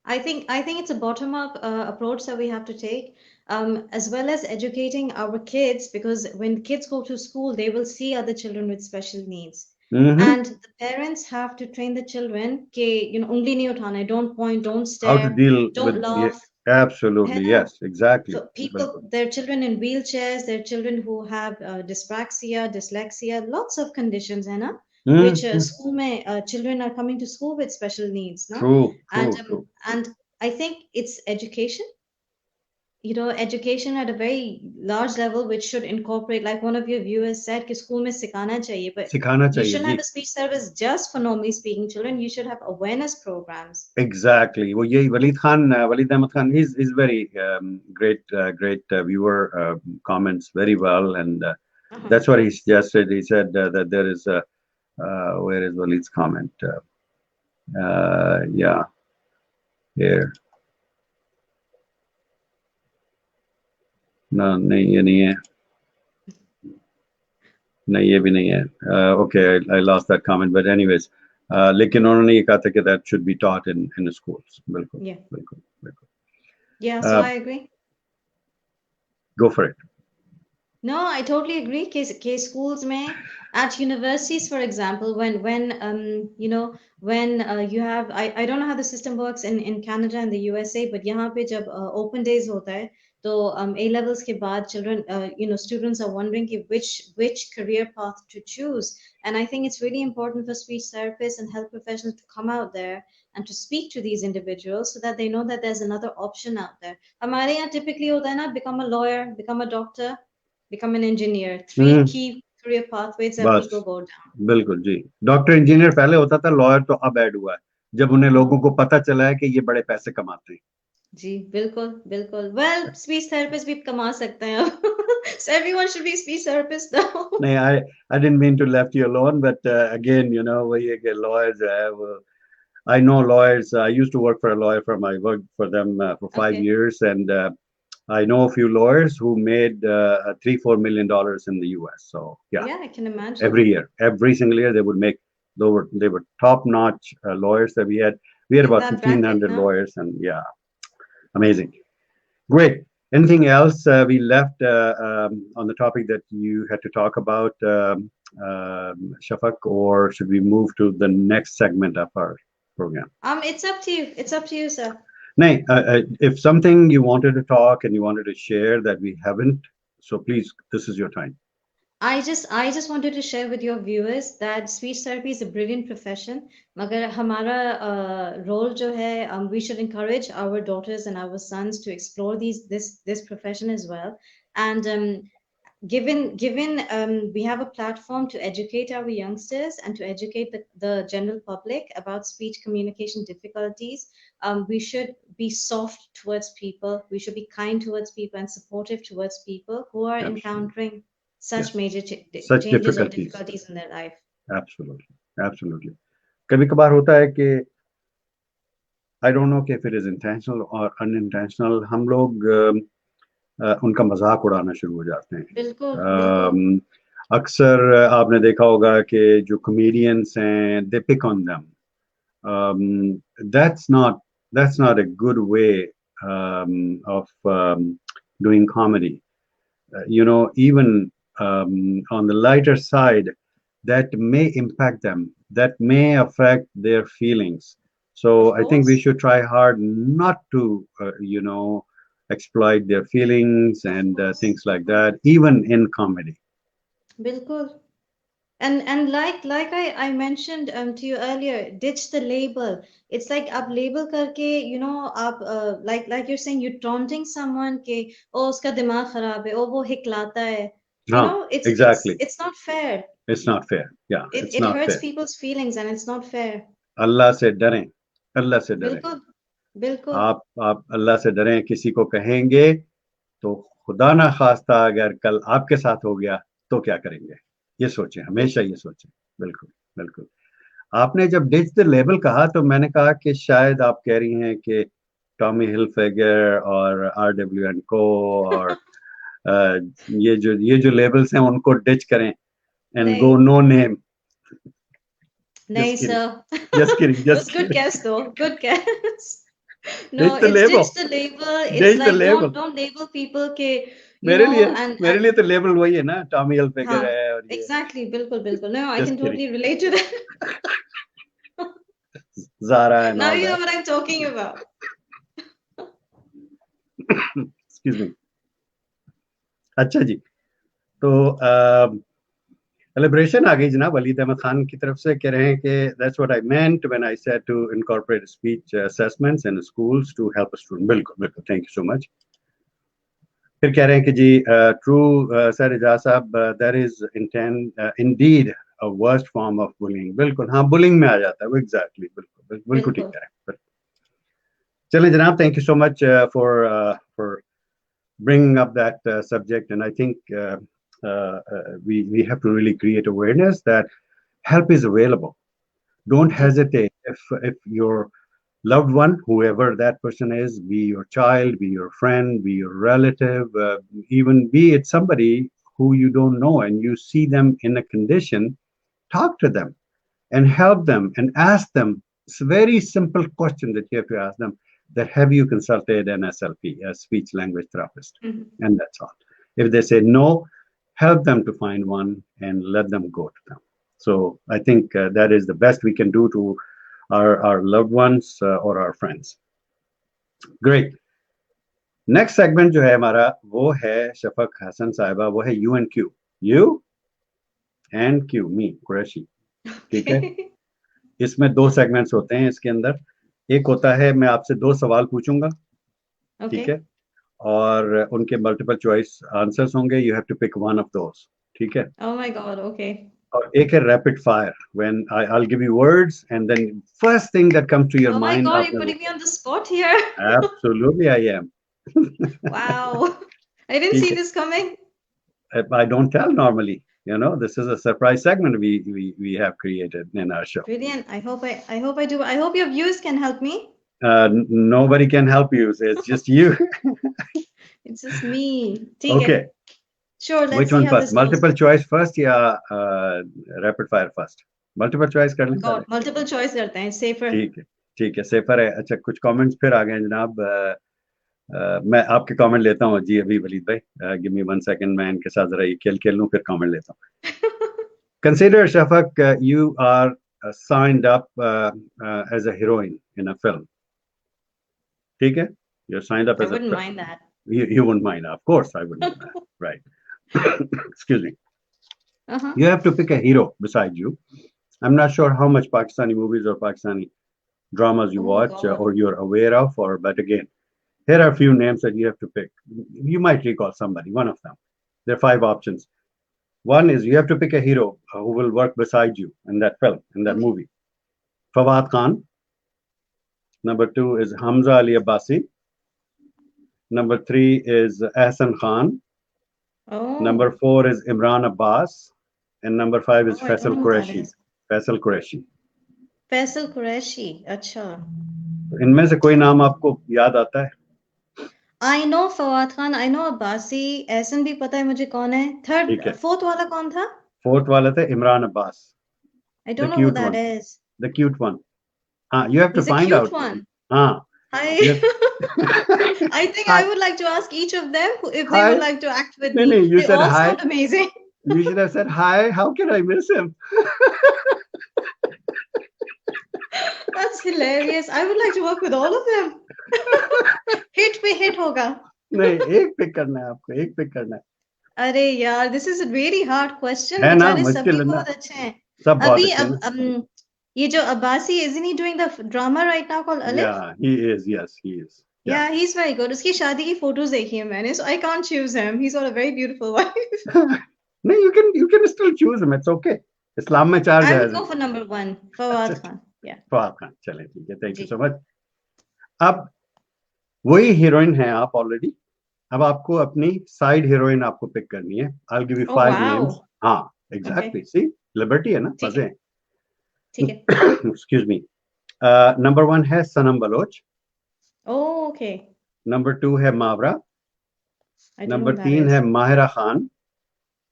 [SPEAKER 2] I think it's a bottom-up approach that we have to take, as well as educating our kids, because when kids go to school, they will see other children with special needs,
[SPEAKER 1] Hmm.
[SPEAKER 2] and the parents have to train the children. कि, ungli nahi uthana hai, don't point, don't
[SPEAKER 1] How to
[SPEAKER 2] stare,
[SPEAKER 1] deal
[SPEAKER 2] don't
[SPEAKER 1] with, yeah,
[SPEAKER 2] laugh.
[SPEAKER 1] absolutely,
[SPEAKER 2] है ना?
[SPEAKER 1] yes, exactly.
[SPEAKER 2] So people, their children in wheelchairs, their children who have dyspraxia, dyslexia, lots of conditions, है ना? Which
[SPEAKER 1] Mm-hmm.
[SPEAKER 2] school में children are coming to school with special needs, no?
[SPEAKER 1] True,
[SPEAKER 2] And
[SPEAKER 1] true, true.
[SPEAKER 2] and I think it's education, education at a very large level, which should incorporate, like one of your viewers said, कि school में सिखाना चाहिए, but
[SPEAKER 1] सिखाना
[SPEAKER 2] you
[SPEAKER 1] चाहिए
[SPEAKER 2] shouldn't
[SPEAKER 1] ji.
[SPEAKER 2] have a speech therapist just for normally speaking children. You should have awareness programs.
[SPEAKER 1] Exactly. वो यही Waleed Khan, Waleed Ahmed Khan, he's very great viewer, comments very well, and
[SPEAKER 2] Uh-huh.
[SPEAKER 1] that's what he suggested. He said that there is a where is Waleed's comment? Yeah, here. No, नहीं ये नहीं है. नहीं ये भी नहीं है. Okay, I lost that comment, but anyways, लेकिन उन्होंने ये कहा था कि that should be taught in the schools. बिल्कुल,
[SPEAKER 2] Yeah.
[SPEAKER 1] बिल्कुल, बिल्कुल.
[SPEAKER 2] Yeah, so I agree.
[SPEAKER 1] Go for it.
[SPEAKER 2] No, I totally agree. Case schools may at universities, for example, when when you have I don't know how the system works in Canada and the USA, but यहाँ पे जब open days होता है, तो A levels के बाद children students are wondering कि which career path to choose, and I think it's really important for speech therapists and health professionals to come out there and to speak to these individuals so that they know that there's another option out there. हमारे यहाँ typically होता है ना, become a lawyer, become a doctor, become an engineer. Three
[SPEAKER 1] hmm.
[SPEAKER 2] key career pathways that
[SPEAKER 1] बस
[SPEAKER 2] people go down.
[SPEAKER 1] बिल्कुल जी. Doctor engineer पहले होता था, लॉयर तो अब ऐड हुआ है जब उन्हें लोगों को पता चला है कि ये बड़े पैसे कमाते हैं.
[SPEAKER 2] जी बिल्कुल बिल्कुल. Well, speech therapist भी कमा सकते हैं अब. So everyone should be speech therapist now.
[SPEAKER 1] नहीं, I didn't mean to left you alone, but again, वही है कि lawyer जो है वो, I know lawyers. I used to work for a lawyer firm. I worked for them for 5 years, and I know a few lawyers who made $3-4 million in the U.S. So yeah,
[SPEAKER 2] Yeah, I can
[SPEAKER 1] every
[SPEAKER 2] imagine.
[SPEAKER 1] year, every single year, they would make. They were top-notch lawyers that we had. We had
[SPEAKER 2] In
[SPEAKER 1] about
[SPEAKER 2] that bracket
[SPEAKER 1] 1,500
[SPEAKER 2] now.
[SPEAKER 1] lawyers, and yeah, amazing, great. Anything else we left on the topic that you had to talk about, Shafaq, or should we move to the next segment of our program?
[SPEAKER 2] It's up to you. It's up to you, sir.
[SPEAKER 1] No, if something you wanted to talk and you wanted to share that we haven't, so please, this is your time.
[SPEAKER 2] I just wanted to share with your viewers that speech therapy is a brilliant profession. मगर हमारा role जो है, we should encourage our daughters and our sons to explore this profession as well. And given we have a platform to educate our youngsters and to educate the general public about speech communication difficulties, we should be soft towards people. We should be kind towards people and supportive towards people who are
[SPEAKER 1] Absolutely.
[SPEAKER 2] encountering such
[SPEAKER 1] Yes.
[SPEAKER 2] major
[SPEAKER 1] Such
[SPEAKER 2] changes or
[SPEAKER 1] difficulties.
[SPEAKER 2] difficulties in their life.
[SPEAKER 1] Absolutely. Absolutely. कभी कभार होता है कि I don't know if it is intentional or unintentional, हम लोग उनका मजाक उड़ाना शुरू हो जाते हैं.
[SPEAKER 2] बिल्कुल बिल्कुल.
[SPEAKER 1] अक्सर आपने देखा होगा कि जो comedians हैं, they pick on them. That's not a good way of doing comedy. Even on the lighter side, that may impact them, that may affect their feelings. So
[SPEAKER 2] Of
[SPEAKER 1] I think we
[SPEAKER 2] course.
[SPEAKER 1] should try hard not to, exploit their feelings
[SPEAKER 2] Of
[SPEAKER 1] and
[SPEAKER 2] course.
[SPEAKER 1] things like that, even in comedy.
[SPEAKER 2] बिल्कुल. And like I mentioned to you earlier, ditch the label. It's like आप label करके, आप like you're saying, you're taunting someone कि ओ उसका दिमाग खराब है, ओ वो हिकलाता है.
[SPEAKER 1] No,
[SPEAKER 2] It's it's
[SPEAKER 1] exactly.
[SPEAKER 2] it's not fair.
[SPEAKER 1] It's not fair. Yeah,
[SPEAKER 2] It
[SPEAKER 1] it's
[SPEAKER 2] it
[SPEAKER 1] not
[SPEAKER 2] hurts
[SPEAKER 1] fair.
[SPEAKER 2] people's feelings and it's not fair.
[SPEAKER 1] अल्लाह से डरें, अल्लाह से डरें.
[SPEAKER 2] बिल्कुल बिल्कुल.
[SPEAKER 1] आप अल्लाह से डरें. किसी को कहेंगे तो खुदा ना खास्ता अगर कल आपके साथ हो गया तो क्या करेंगे, ये सोचें, हमेशा ये सोचें. बिल्कुल, बिल्कुल. आपने जब डिच द लेबल कहा तो मैंने कहा कि शायद आप कह रही हैं कि टॉमी हिलफिगर और RW&Co और ये जो लेबल्स हैं उनको डिच करें एंड गो
[SPEAKER 2] नहीं
[SPEAKER 1] नो नेम.
[SPEAKER 2] नहीं
[SPEAKER 1] Just kidding.
[SPEAKER 2] sir.
[SPEAKER 1] Just kidding.
[SPEAKER 2] It was
[SPEAKER 1] Just
[SPEAKER 2] good
[SPEAKER 1] kidding.
[SPEAKER 2] guess though. Good guess. No,
[SPEAKER 1] Ditch the
[SPEAKER 2] it's
[SPEAKER 1] label.
[SPEAKER 2] ditch the label. It's
[SPEAKER 1] Ditch the
[SPEAKER 2] like
[SPEAKER 1] label.
[SPEAKER 2] don't label people के you
[SPEAKER 1] मेरे
[SPEAKER 2] know
[SPEAKER 1] लिए
[SPEAKER 2] and
[SPEAKER 1] मेरे लिए तो label वही है ना, Tommy Hilfiger
[SPEAKER 2] हाँ
[SPEAKER 1] है और ये.
[SPEAKER 2] exactly बिल्कुल बिल्कुल. No, I
[SPEAKER 1] Just
[SPEAKER 2] can
[SPEAKER 1] kidding.
[SPEAKER 2] totally relate to that.
[SPEAKER 1] Zara and
[SPEAKER 2] Now
[SPEAKER 1] all
[SPEAKER 2] you know
[SPEAKER 1] that.
[SPEAKER 2] what I'm talking about.
[SPEAKER 1] Excuse me. अच्छा जी. तो सेलिब्रेशन आ गई जनाब. वलीद अहमद खान की तरफ से कह रहे हैं कि that's what I meant when I said to incorporate speech assessments in schools to help a student. बिल्कुल बिल्कुल. Thank you so much. फिर कह रहे हैं कि जी ट्रू सर एजाज साहब there is indeed a worst form of bullying. बिल्कुल हाँ, बुलिंग में आ जाता है वो. एग्जैक्टली बिल्कुल बिल्कुल ठीक
[SPEAKER 2] बिल्कुल.
[SPEAKER 1] कह रहे हैं. चलें जनाब, thank you so much for bringing up that subject, and I think we have to really create awareness that help is available. Don't
[SPEAKER 2] जी.
[SPEAKER 1] hesitate. If your loved one, whoever that person is, be your child, be your friend, be your relative, even be it somebody who you don't know, and you see them in a condition, talk to them and help them and ask them. It's a very simple question that you have to ask them, that have you consulted an SLP, a speech language therapist?
[SPEAKER 2] Mhm.
[SPEAKER 1] And that's all. If they say no, help them to find one and let them go to them. So I think that is the best we can do to our loved ones or our friends. Great. Next segment जो है हमारा वो है शफक हसन साहिबा, वो है U and Q. U and Q, me Qureshi. ठीक है. इसमें दो सेगमेंट्स होते हैं इसके अंदर. एक होता है मैं आपसे दो सवाल पूछूंगा. ठीक है. और उनके मल्टीपल चॉइस आंसर्स होंगे. You have to pick one of those. ठीक है.
[SPEAKER 2] Oh my God, okay.
[SPEAKER 1] और एक है rapid fire. When I'll give you words and then first thing that comes to your
[SPEAKER 2] Oh my
[SPEAKER 1] mind
[SPEAKER 2] God,
[SPEAKER 1] after.
[SPEAKER 2] you're putting me on the spot here.
[SPEAKER 1] Absolutely I am.
[SPEAKER 2] Wow. I didn't see this coming.
[SPEAKER 1] I don't tell normally. This is a surprise segment we have created in our show.
[SPEAKER 2] Brilliant. I hope I do. I hope your viewers can help me.
[SPEAKER 1] Nobody can help you. It's just you.
[SPEAKER 2] It's just me. ठीक है.
[SPEAKER 1] Okay.
[SPEAKER 2] Sure, let's
[SPEAKER 1] Which
[SPEAKER 2] see
[SPEAKER 1] one
[SPEAKER 2] how
[SPEAKER 1] first?
[SPEAKER 2] this goes.
[SPEAKER 1] Multiple choice first या rapid fire first? Multiple choice कर लें पहले.
[SPEAKER 2] God, multiple choice करते हैं. Safer.
[SPEAKER 1] ठीक है सेफर है. अच्छा, कुछ कमेंट्स फिर आ गए हैं जनाब. मैं आपके कमेंट लेता हूँ जी अभी. वलीद भाई, गिव मी 1 सेकंड. मैं इनके साथ जरा ये खेल लूँ, फिर कमेंट लेता हूँ. Consider, Shafaq, you are signed up as a heroine in a film. ठीक है. You're signed up
[SPEAKER 2] I
[SPEAKER 1] as a
[SPEAKER 2] wouldn't
[SPEAKER 1] film.
[SPEAKER 2] mind that.
[SPEAKER 1] You wouldn't mind. Of course I wouldn't mind that. Right. Excuse me.
[SPEAKER 2] Uh-huh.
[SPEAKER 1] You have to pick a hero beside you. I'm not sure how much Pakistani movies or Pakistani dramas you
[SPEAKER 2] Oh
[SPEAKER 1] watch
[SPEAKER 2] God.
[SPEAKER 1] or you're aware of, but again, here are a few names that you have to pick. You might recall somebody, one of them. There are 5 options. One is you have to pick a hero who will work beside you in that film, in that movie. Fawad Khan. Number 2 is Hamza Ali Abbasi. Number 3 is Ahsan Khan.
[SPEAKER 2] Oh.
[SPEAKER 1] Number 4 is Imran Abbas. And number 5 is
[SPEAKER 2] Oh, I don't
[SPEAKER 1] Faisal
[SPEAKER 2] know who that
[SPEAKER 1] Qureshi.
[SPEAKER 2] is.
[SPEAKER 1] Faisal Qureshi.
[SPEAKER 2] Faisal Qureshi. अच्छा.
[SPEAKER 1] इनमें से कोई नाम आपको याद आता है?
[SPEAKER 2] I know Fawad Khan. I know Abbasi. ऐसन भी पता है मुझे कौन है.
[SPEAKER 1] ठीक है.
[SPEAKER 2] Fourth वाला कौन था?
[SPEAKER 1] Fourth वाला था Imran Abbas.
[SPEAKER 2] I don't
[SPEAKER 1] The
[SPEAKER 2] know who
[SPEAKER 1] cute
[SPEAKER 2] that
[SPEAKER 1] one.
[SPEAKER 2] is.
[SPEAKER 1] The cute one. You have to
[SPEAKER 2] He's a
[SPEAKER 1] find
[SPEAKER 2] cute
[SPEAKER 1] out.
[SPEAKER 2] one.
[SPEAKER 1] You have-
[SPEAKER 2] I think
[SPEAKER 1] Hi.
[SPEAKER 2] I would like to ask each of them if they
[SPEAKER 1] Hi.
[SPEAKER 2] would like to act with
[SPEAKER 1] No,
[SPEAKER 2] me.
[SPEAKER 1] you
[SPEAKER 2] They
[SPEAKER 1] said
[SPEAKER 2] all
[SPEAKER 1] hi.
[SPEAKER 2] sound amazing.
[SPEAKER 1] You should have said hi. How can I miss him?
[SPEAKER 2] That's hilarious. I would like to work with all of them. Hit पे hit होगा.
[SPEAKER 1] नहीं, एक pick करना है आपको. एक pick करना है.
[SPEAKER 2] अरे यार, this is a very hard question.
[SPEAKER 1] है ना,
[SPEAKER 2] बेचारे
[SPEAKER 1] मुश्किल
[SPEAKER 2] सभी
[SPEAKER 1] है ना.
[SPEAKER 2] बहुत अच्छे हैं.
[SPEAKER 1] सब बहुत
[SPEAKER 2] अभी
[SPEAKER 1] अच्छे हैं ना.
[SPEAKER 2] ये जो Abbasi, isn't he doing the drama right now called Alif?
[SPEAKER 1] Yeah, he is. Yes, he is.
[SPEAKER 2] Yeah, he's very good. उसकी शादी की फोटोज देखी है मैंने, so I can't choose him. He's got a very beautiful wife.
[SPEAKER 1] No, you can still choose him. It's okay. इस्लाम में 4
[SPEAKER 2] I would
[SPEAKER 1] जायज
[SPEAKER 2] go
[SPEAKER 1] हैं.
[SPEAKER 2] for number 1, Fawad Khan. Yeah.
[SPEAKER 1] Fawad Khan. चलें, ठीक है. थैंक यू
[SPEAKER 2] जी.
[SPEAKER 1] So much. अब वही heroine हैं आप ऑलरेडी. अब आपको अपनी साइड हीरोइन आपको पिक करनी है. I'll give you
[SPEAKER 2] Oh
[SPEAKER 1] 5
[SPEAKER 2] wow.
[SPEAKER 1] names. हाँ, exactly. See, liberty है ना,
[SPEAKER 2] ठीक
[SPEAKER 1] मजे
[SPEAKER 2] है.
[SPEAKER 1] हैं.
[SPEAKER 2] ठीक है.
[SPEAKER 1] Excuse me. Number 1 है सनम बलोच.
[SPEAKER 2] Oh, okay.
[SPEAKER 1] Number 2 है मावरा.
[SPEAKER 2] I don't know
[SPEAKER 1] Number
[SPEAKER 2] who that
[SPEAKER 1] 3
[SPEAKER 2] is.
[SPEAKER 1] है Mahira Khan.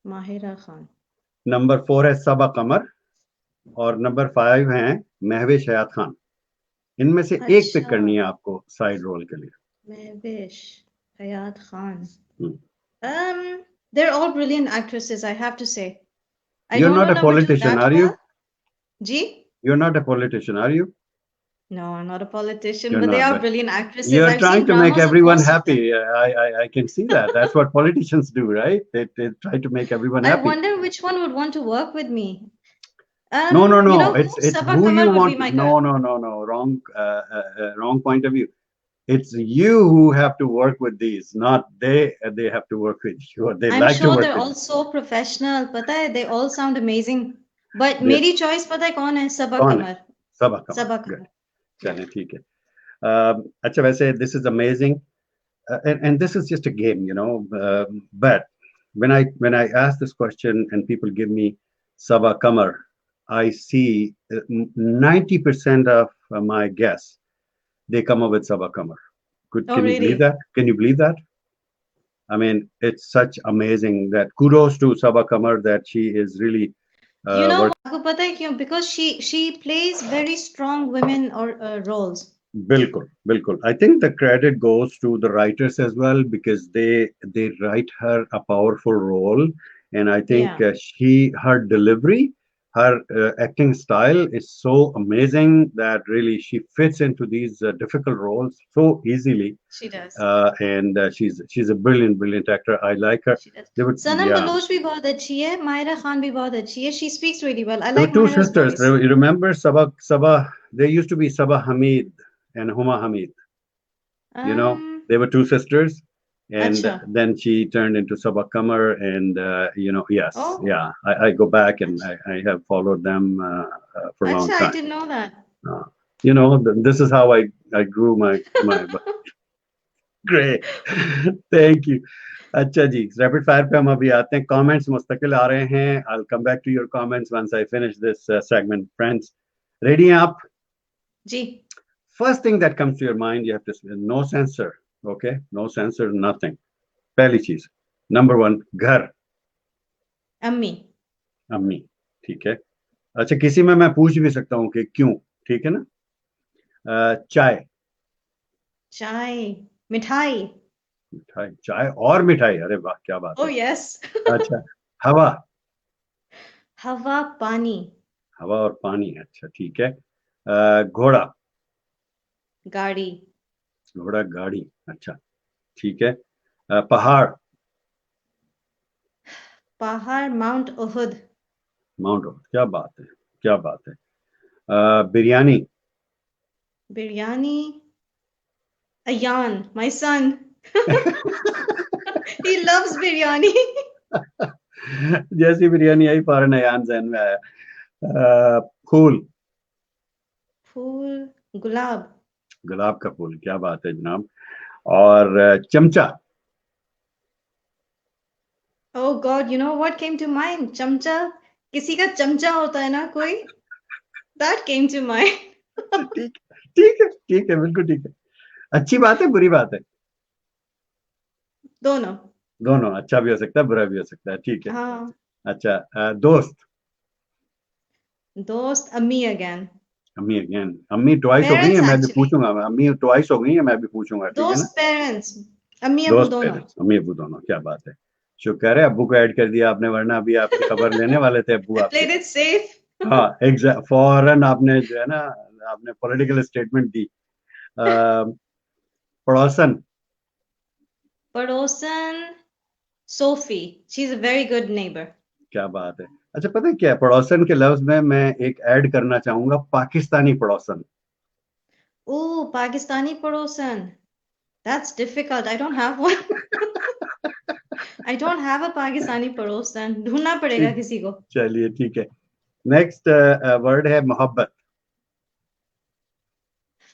[SPEAKER 2] Mahira Khan.
[SPEAKER 1] Number 4 है सबा कमर. और नंबर 5 हैं महविश हयात खान। इनमें से एक पिक
[SPEAKER 2] अच्छा,
[SPEAKER 1] करनी है आपको साइड रोल के लिए।
[SPEAKER 2] महविश हयात खान.
[SPEAKER 1] हम्म।
[SPEAKER 2] They're all brilliant actresses, I have to say. I
[SPEAKER 1] You're
[SPEAKER 2] don't
[SPEAKER 1] not
[SPEAKER 2] know
[SPEAKER 1] a
[SPEAKER 2] number two
[SPEAKER 1] politician,
[SPEAKER 2] that
[SPEAKER 1] are you?
[SPEAKER 2] well. G?
[SPEAKER 1] You're not a politician, are you?
[SPEAKER 2] No, I'm not a politician,
[SPEAKER 1] You're
[SPEAKER 2] but they
[SPEAKER 1] not,
[SPEAKER 2] are
[SPEAKER 1] but
[SPEAKER 2] brilliant actresses.
[SPEAKER 1] you're
[SPEAKER 2] I've seen
[SPEAKER 1] trying to make
[SPEAKER 2] dramas of
[SPEAKER 1] everyone
[SPEAKER 2] most of them.
[SPEAKER 1] happy. I can see that. That's what politicians do, right? They try to make everyone
[SPEAKER 2] I
[SPEAKER 1] happy.
[SPEAKER 2] wonder which one would want to work with me.
[SPEAKER 1] No, no,
[SPEAKER 2] You
[SPEAKER 1] no.
[SPEAKER 2] know who?
[SPEAKER 1] It's
[SPEAKER 2] Sabha
[SPEAKER 1] who you
[SPEAKER 2] Kamal would be
[SPEAKER 1] want.
[SPEAKER 2] my girl.
[SPEAKER 1] No, no, no, no. Wrong point of view. It's you who have to work with these, not they. They have to work with you, or they
[SPEAKER 2] I'm
[SPEAKER 1] like to
[SPEAKER 2] sure
[SPEAKER 1] work
[SPEAKER 2] they're
[SPEAKER 1] with
[SPEAKER 2] all so professional. पता है, they all sound amazing. But
[SPEAKER 1] you.
[SPEAKER 2] मेरी choice पता है कौन है? सबा
[SPEAKER 1] कौन है?
[SPEAKER 2] कमर.
[SPEAKER 1] सबा कमर.
[SPEAKER 2] सबा
[SPEAKER 1] Good.
[SPEAKER 2] कमर. Yeah.
[SPEAKER 1] चलें, ठीक है. अच्छा, वैसे this is amazing, and this is just a game, you know. But when I ask this question and people give me Saba Kamar, I see 90% of my guests, they come up with Saba Kamar.
[SPEAKER 2] Oh,
[SPEAKER 1] Can you believe
[SPEAKER 2] really?
[SPEAKER 1] that? Can you believe that? I mean, it's such amazing that kudos to Saba Kamar that she is really
[SPEAKER 2] You know,
[SPEAKER 1] working.
[SPEAKER 2] आपको पता है क्यों? Because she plays very strong women or roles.
[SPEAKER 1] Bilkul, bilkul. I think the credit goes to the writers as well because they write her a powerful role, and I think
[SPEAKER 2] Yeah,
[SPEAKER 1] her delivery, her acting style is so amazing that really she fits into these difficult roles so easily,
[SPEAKER 2] she does.
[SPEAKER 1] and she's a brilliant actor. I like her.
[SPEAKER 2] She does.
[SPEAKER 1] There were
[SPEAKER 2] Sanam
[SPEAKER 1] yeah,
[SPEAKER 2] Baloch भी बहुत अच्छी है. मायरा खान भी बहुत अच्छी है. She speaks really well. I
[SPEAKER 1] there were
[SPEAKER 2] like
[SPEAKER 1] two
[SPEAKER 2] Mayra's
[SPEAKER 1] sisters.
[SPEAKER 2] voice.
[SPEAKER 1] You remember Sabah? There used to be Sabah Hamid and Huma Hamid. You know,
[SPEAKER 2] Um,
[SPEAKER 1] they were two sisters, and
[SPEAKER 2] अच्छा.
[SPEAKER 1] then she turned into Sabah Kamar, and yes,
[SPEAKER 2] Oh,
[SPEAKER 1] yeah, I go back and
[SPEAKER 2] अच्छा.
[SPEAKER 1] I have followed them for a long
[SPEAKER 2] अच्छा, I
[SPEAKER 1] time.
[SPEAKER 2] didn't know that.
[SPEAKER 1] Uh, this is how I grew my great. Thank you. अच्छा जी, rapid fire पे हम अभी आते हैं. Comments मुस्तकिल आ रहे हैं. I'll come back to your comments once I finish this segment. Friends, ready हैं आप?
[SPEAKER 2] जी.
[SPEAKER 1] First thing that comes to your mind, you have to say no censor. Okay, no censor, nothing. पहली चीज. Number 1, घर.
[SPEAKER 2] अम्मी.
[SPEAKER 1] अम्मी. ठीक है. अच्छा, किसी में मैं पूछ भी सकता हूँ कि क्यों. ठीक है ना. चाय.
[SPEAKER 2] चाय. मिठाई.
[SPEAKER 1] मिठाई, चाय और मिठाई, अरे वाह क्या बात
[SPEAKER 2] Oh,
[SPEAKER 1] है.
[SPEAKER 2] yes.
[SPEAKER 1] अच्छा. हवा.
[SPEAKER 2] हवा, पानी.
[SPEAKER 1] हवा और पानी, अच्छा ठीक है. घोड़ा.
[SPEAKER 2] गाड़ी.
[SPEAKER 1] घोड़ा गाड़ी, अच्छा ठीक है. पहाड़.
[SPEAKER 2] पहाड़, माउंट ओहद.
[SPEAKER 1] माउंट, क्या बात है, क्या बात है. Biryani.
[SPEAKER 2] Biryani. Ayan, my son. He loves biryani.
[SPEAKER 1] जैसी बिरयानी आई फौरन अयान जहन में आया. फूल.
[SPEAKER 2] फूल, गुलाब.
[SPEAKER 1] गुलाब का फूल, क्या बात है जनाब. और चमचा.
[SPEAKER 2] Oh God, you know what came to mind? चमचा. किसी का चमचा होता है ना कोई? That came to mind.
[SPEAKER 1] ठीक, ठीक है, ठीक है, बिल्कुल ठीक है. अच्छी बात है, बुरी बात है.
[SPEAKER 2] दोनों.
[SPEAKER 1] दोनों, अच्छा भी हो सकता है, बुरा भी हो सकता है, ठीक है.
[SPEAKER 2] हाँ.
[SPEAKER 1] अच्छा, दोस्त.
[SPEAKER 2] दोस्त, अम्मी again.
[SPEAKER 1] अम्मी अगेन. अम्मी ट्वाइस हो गई है,
[SPEAKER 2] Parents
[SPEAKER 1] मैं भी
[SPEAKER 2] actually.
[SPEAKER 1] पूछूंगा. अम्मी ट्वाइस हो गई है, मैं भी पूछूंगा, ठीक है ना.
[SPEAKER 2] दोस्त, parents. अम्मी अब्बू
[SPEAKER 1] दोस्त
[SPEAKER 2] दोनों.
[SPEAKER 1] पेरेंट्स, अम्मी अब्बू दोनों, क्या बात है. शुक्र है अब्बू को ऐड कर दिया आपने, वरना अभी आपकी खबर लेने वाले थे अब्बू
[SPEAKER 2] I
[SPEAKER 1] आपके.
[SPEAKER 2] played it safe.
[SPEAKER 1] हाँ, एग्जैक्ट, फौरन आपने जो है ना, आपने पॉलिटिकल स्टेटमेंट दी. पड़ोसन.
[SPEAKER 2] पड़ोसन, Sophie. She's a very good neighbor.
[SPEAKER 1] क्या बात है. अच्छा, पता है क्या है? पड़ोसन के लफ्ज में मैं एक ऐड करना चाहूंगा, पाकिस्तानी पड़ोसन.
[SPEAKER 2] Oh, Pakistani पड़ोसन. That's difficult. I don't have one. I don't have a Pakistani पड़ोसन. ढूंढना पड़ेगा
[SPEAKER 1] ठीक,
[SPEAKER 2] किसी को.
[SPEAKER 1] चलिए ठीक है. नेक्स्ट वर्ड है मोहब्बत.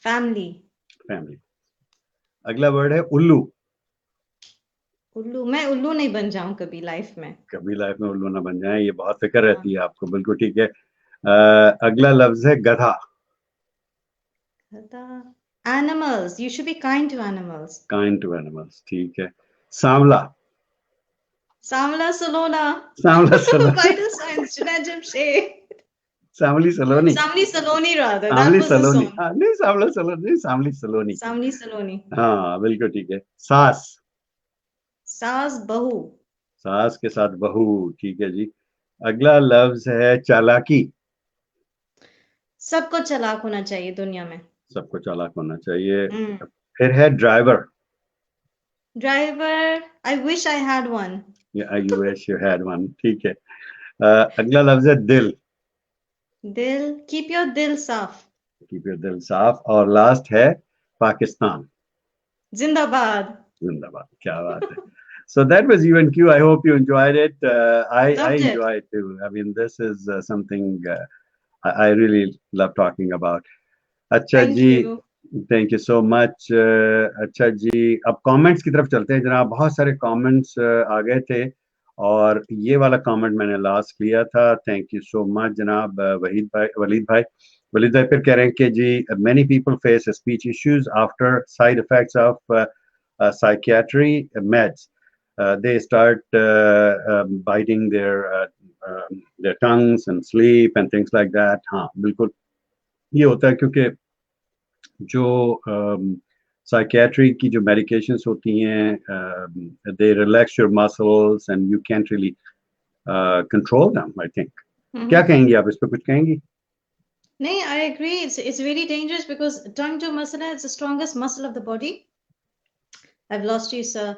[SPEAKER 2] Family.
[SPEAKER 1] फैमिली. अगला वर्ड है उल्लू.
[SPEAKER 2] उल्लू. मैं उल्लू नहीं बन जाऊं कभी लाइफ में.
[SPEAKER 1] कभी लाइफ में उल्लू ना बन जाए, ये बहुत फिक्र रहती
[SPEAKER 2] हाँ.
[SPEAKER 1] है आपको, बिल्कुल ठीक है. अगला लफ्ज है गधा.
[SPEAKER 2] गधा. Animals. You should be kind to animals.
[SPEAKER 1] Kind to animals, ठीक है. सांवला.
[SPEAKER 2] Samla Solona.
[SPEAKER 1] सांवला सला.
[SPEAKER 2] Vital signs. Junaid Jamshed.
[SPEAKER 1] Samli Saloni.
[SPEAKER 2] Samni Saloni rather. That
[SPEAKER 1] Samli
[SPEAKER 2] was the
[SPEAKER 1] Saloni.
[SPEAKER 2] song.
[SPEAKER 1] नहीं Samla Saloni, नहीं Samli Saloni.
[SPEAKER 2] Samni Saloni.
[SPEAKER 1] हाँ बिल्कुल ठीक है. सास.
[SPEAKER 2] Saas Bahu.
[SPEAKER 1] सास के साथ बहू. ठीक है जी. अगला लफ्ज है चालाकी.
[SPEAKER 2] सबको चालाक होना चाहिए दुनिया में.
[SPEAKER 1] सबको चालाक होना चाहिए.
[SPEAKER 2] Hmm.
[SPEAKER 1] फिर है driver.
[SPEAKER 2] Driver. I wish I had one.
[SPEAKER 1] You wish you had one. ठीक है. अगला लफ्ज है दिल.
[SPEAKER 2] Dil. Keep your dil saaf.
[SPEAKER 1] Keep your दिल साफ. और लास्ट है पाकिस्तान.
[SPEAKER 2] Zindabad.
[SPEAKER 1] जिंदाबाद. क्या बात है. So that was UNQ. I hope you enjoyed it. I
[SPEAKER 2] Loved it.
[SPEAKER 1] enjoy it too. I mean, this is something I really love talking about. अच्छा
[SPEAKER 2] Thank
[SPEAKER 1] जी.
[SPEAKER 2] you.
[SPEAKER 1] Thank you so much. अच्छा जी, अब comments की तरफ चलते हैं जनाब. बहुत सारे कमेंट्स आ गए थे और ये वाला कमेंट मैंने लास्ट किया था. थैंक यू सो मच जनाब. वलीद भाई फिर कह रहे हैं कि जी many people face speech issues after side effects of psychiatry meds. They start biting their tongues and sleep and things like that. हाँ बिल्कुल ये होता है क्योंकि जो साइकेट्री की जो मेडिकेशंस होती हैं they relax your muscles and you can't really control them. I think. क्या कहेंगी आप इस पे, कुछ कहेंगी?
[SPEAKER 2] नहीं, I agree. It's really dangerous because tongue जो muscle है, it's the strongest muscle of the body. I've lost you, sir.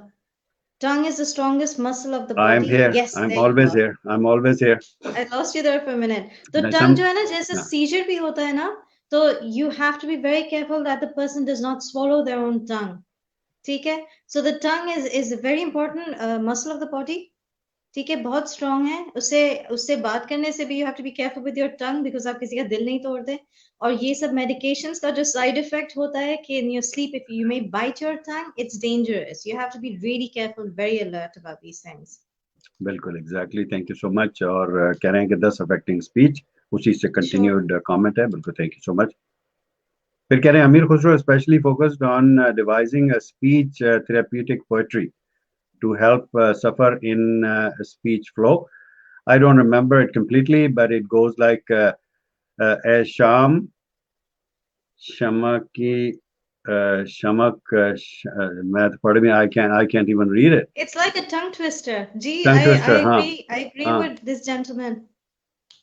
[SPEAKER 2] Tongue is the strongest muscle of the
[SPEAKER 1] I'm
[SPEAKER 2] body.
[SPEAKER 1] here.
[SPEAKER 2] Yes,
[SPEAKER 1] I'm
[SPEAKER 2] there you
[SPEAKER 1] always
[SPEAKER 2] are.
[SPEAKER 1] here. I'm always here.
[SPEAKER 2] I lost you there for a minute. तो
[SPEAKER 1] There's
[SPEAKER 2] tongue
[SPEAKER 1] some
[SPEAKER 2] जो है ना, जैसे
[SPEAKER 1] yeah.
[SPEAKER 2] seizure भी होता है ना, तो you have to be very careful that the person does not swallow their own tongue. ठीक है? So the tongue is a very important muscle of the body. ठीक है, बहुत स्ट्रांग है. उससे बात करने से भी you have to be careful with your tongue because आप किसी का दिल नहीं तोड़ दे. और ये सब मेडिकेशंस का जो साइड इफेक्ट होता है कि in your sleep if you may bite your tongue, it's dangerous. You have to be really careful, very alert about these things.
[SPEAKER 1] बिल्कुल exactly. Thank you so much. और कह रहे हैं कि दस अफेक्टिंग स्पीच उसी से कंटिन्यूड कमेंट है. बिल्कुल थैंक यू सो मच. फिर कह रहे हैं अमीर Khusro specially focused on devising a speech therapeutic poetry to help suffer in speech flow. I don't remember it completely, but it goes like as Sham, Shamaki, Shamak. I can't even read it.
[SPEAKER 2] It's like a tongue twister. Gee,
[SPEAKER 1] Tongue
[SPEAKER 2] I
[SPEAKER 1] twister, हाँ,
[SPEAKER 2] agree. I agree
[SPEAKER 1] हाँ,
[SPEAKER 2] with this gentleman.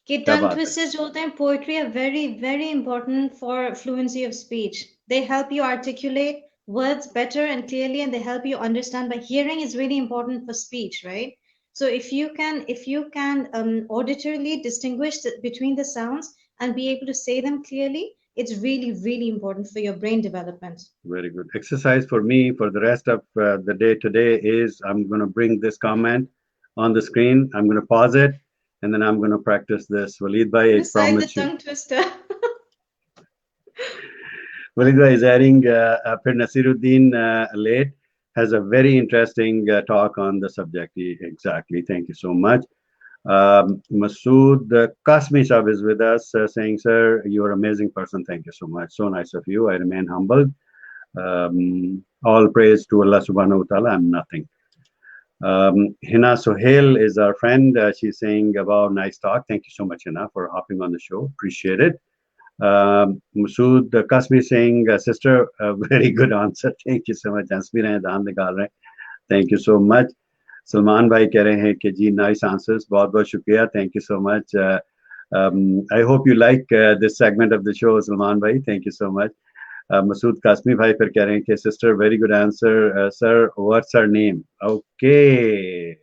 [SPEAKER 2] कि
[SPEAKER 1] क्या
[SPEAKER 2] tongue
[SPEAKER 1] बात है.
[SPEAKER 2] twisters जो होते हैं poetry are very very important for fluency of speech. They help you articulate words better and clearly, and they help you understand. By hearing is really important for speech, right? So if you can auditorily distinguish between the sounds and be able to say them clearly, it's really really important for your brain development.
[SPEAKER 1] Very good. Exercise for me for the rest of the day today is I'm going to bring this comment on the screen. I'm going to pause it and then I'm going to practice this. Waleed bhai, I
[SPEAKER 2] Besides the
[SPEAKER 1] promise you.
[SPEAKER 2] tongue twister.
[SPEAKER 1] Waleed bhai is adding Phir Nasiruddin late has a very interesting talk on the subject. Exactly. Thank you so much. Masood Kasmi Sahab is with us saying, sir, you're an amazing person. Thank you so much. So nice of you. I remain humbled. All praise to Allah subhanahu wa ta'ala. I'm nothing. Hina Sohail is our friend. She's saying, wow, nice talk. Thank you so much, Hina, for hopping on the show. Appreciate it. Masood Kasmi saying, sister, very good answer. Thank you so much. Thank you so much. Salman bhai कह रहे हैं कि जी nice answers. बहुत बहुत शुक्रिया. Thank you so much. I hope you like this segment of the show, Salman bhai. Thank you so much. Masood Kasmi bhai फिर कह रहे हैं कि sister, very good answer. Sir, what's her name? Okay.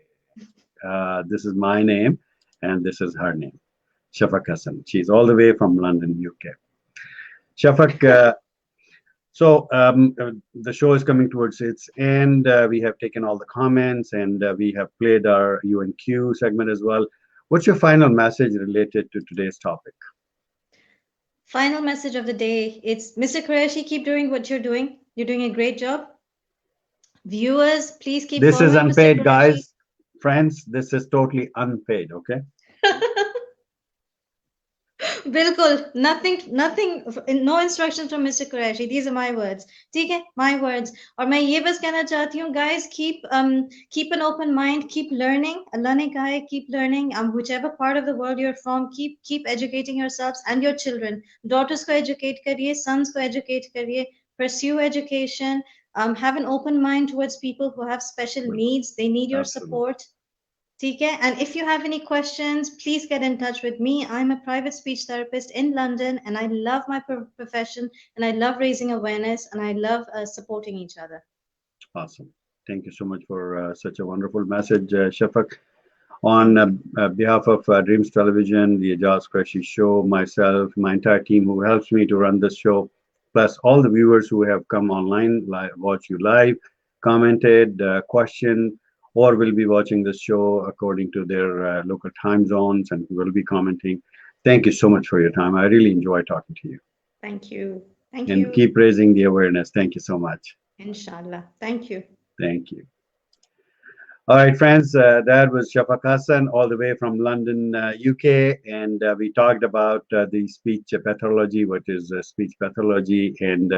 [SPEAKER 1] This is my name and this is her name. Shafaq Hassan. She's all the way from London, UK. Shafaq, so the show is coming towards its end. We have taken all the comments and we have played our UNQ segment as well. What's your final message related to today's topic?
[SPEAKER 2] Final message of the day. It's Mr. Qureshi, keep doing what you're doing. You're doing a great job. Viewers, please keep
[SPEAKER 1] This is
[SPEAKER 2] following
[SPEAKER 1] unpaid,
[SPEAKER 2] Mr. Qureshi.
[SPEAKER 1] guys. Friends, this is totally unpaid, okay?
[SPEAKER 2] बिल्कुल, nothing, no instructions from Mr. Qureshi. These are my words. ठीक है, my words. और मैं ये बस कहना चाहती हूँ, guys, keep an open mind, keep learning. Allah ने कहा है, keep learning. Whichever part of the world you're from, keep educating yourselves and your children. Daughters को educate करिए, sons को educate करिए. Pursue education. Have an open mind towards people who have special needs. They need your
[SPEAKER 1] Absolutely.
[SPEAKER 2] support. Okay, and if you have any questions, please get in touch with me. I'm a private speech therapist in London, and I love my profession, and I love raising awareness, and I love supporting each other.
[SPEAKER 1] Awesome. Thank you so much for such a wonderful message, Shafaq. On behalf of Dreams Television, the Aijaz Qureshi Show, myself, my entire team who helps me to run this show, plus all the viewers who have come online, watch you live, commented, questioned, or will be watching this show according to their local time zones and will be commenting. Thank you so much for your time. I really enjoy talking to you.
[SPEAKER 2] Thank you. Thank
[SPEAKER 1] And
[SPEAKER 2] you.
[SPEAKER 1] keep raising the awareness. Thank you so much.
[SPEAKER 2] Inshallah. Thank you.
[SPEAKER 1] Thank you. All right, friends, that was Shafaq Hassan all the way from London, UK, and we talked about the speech pathology, what is speech pathology, and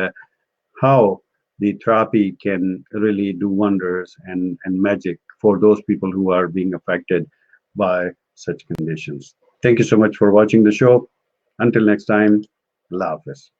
[SPEAKER 1] how the therapy can really do wonders and magic for those people who are being affected by such conditions. Thank you so much for watching the show. Until next time, Allah Hafiz.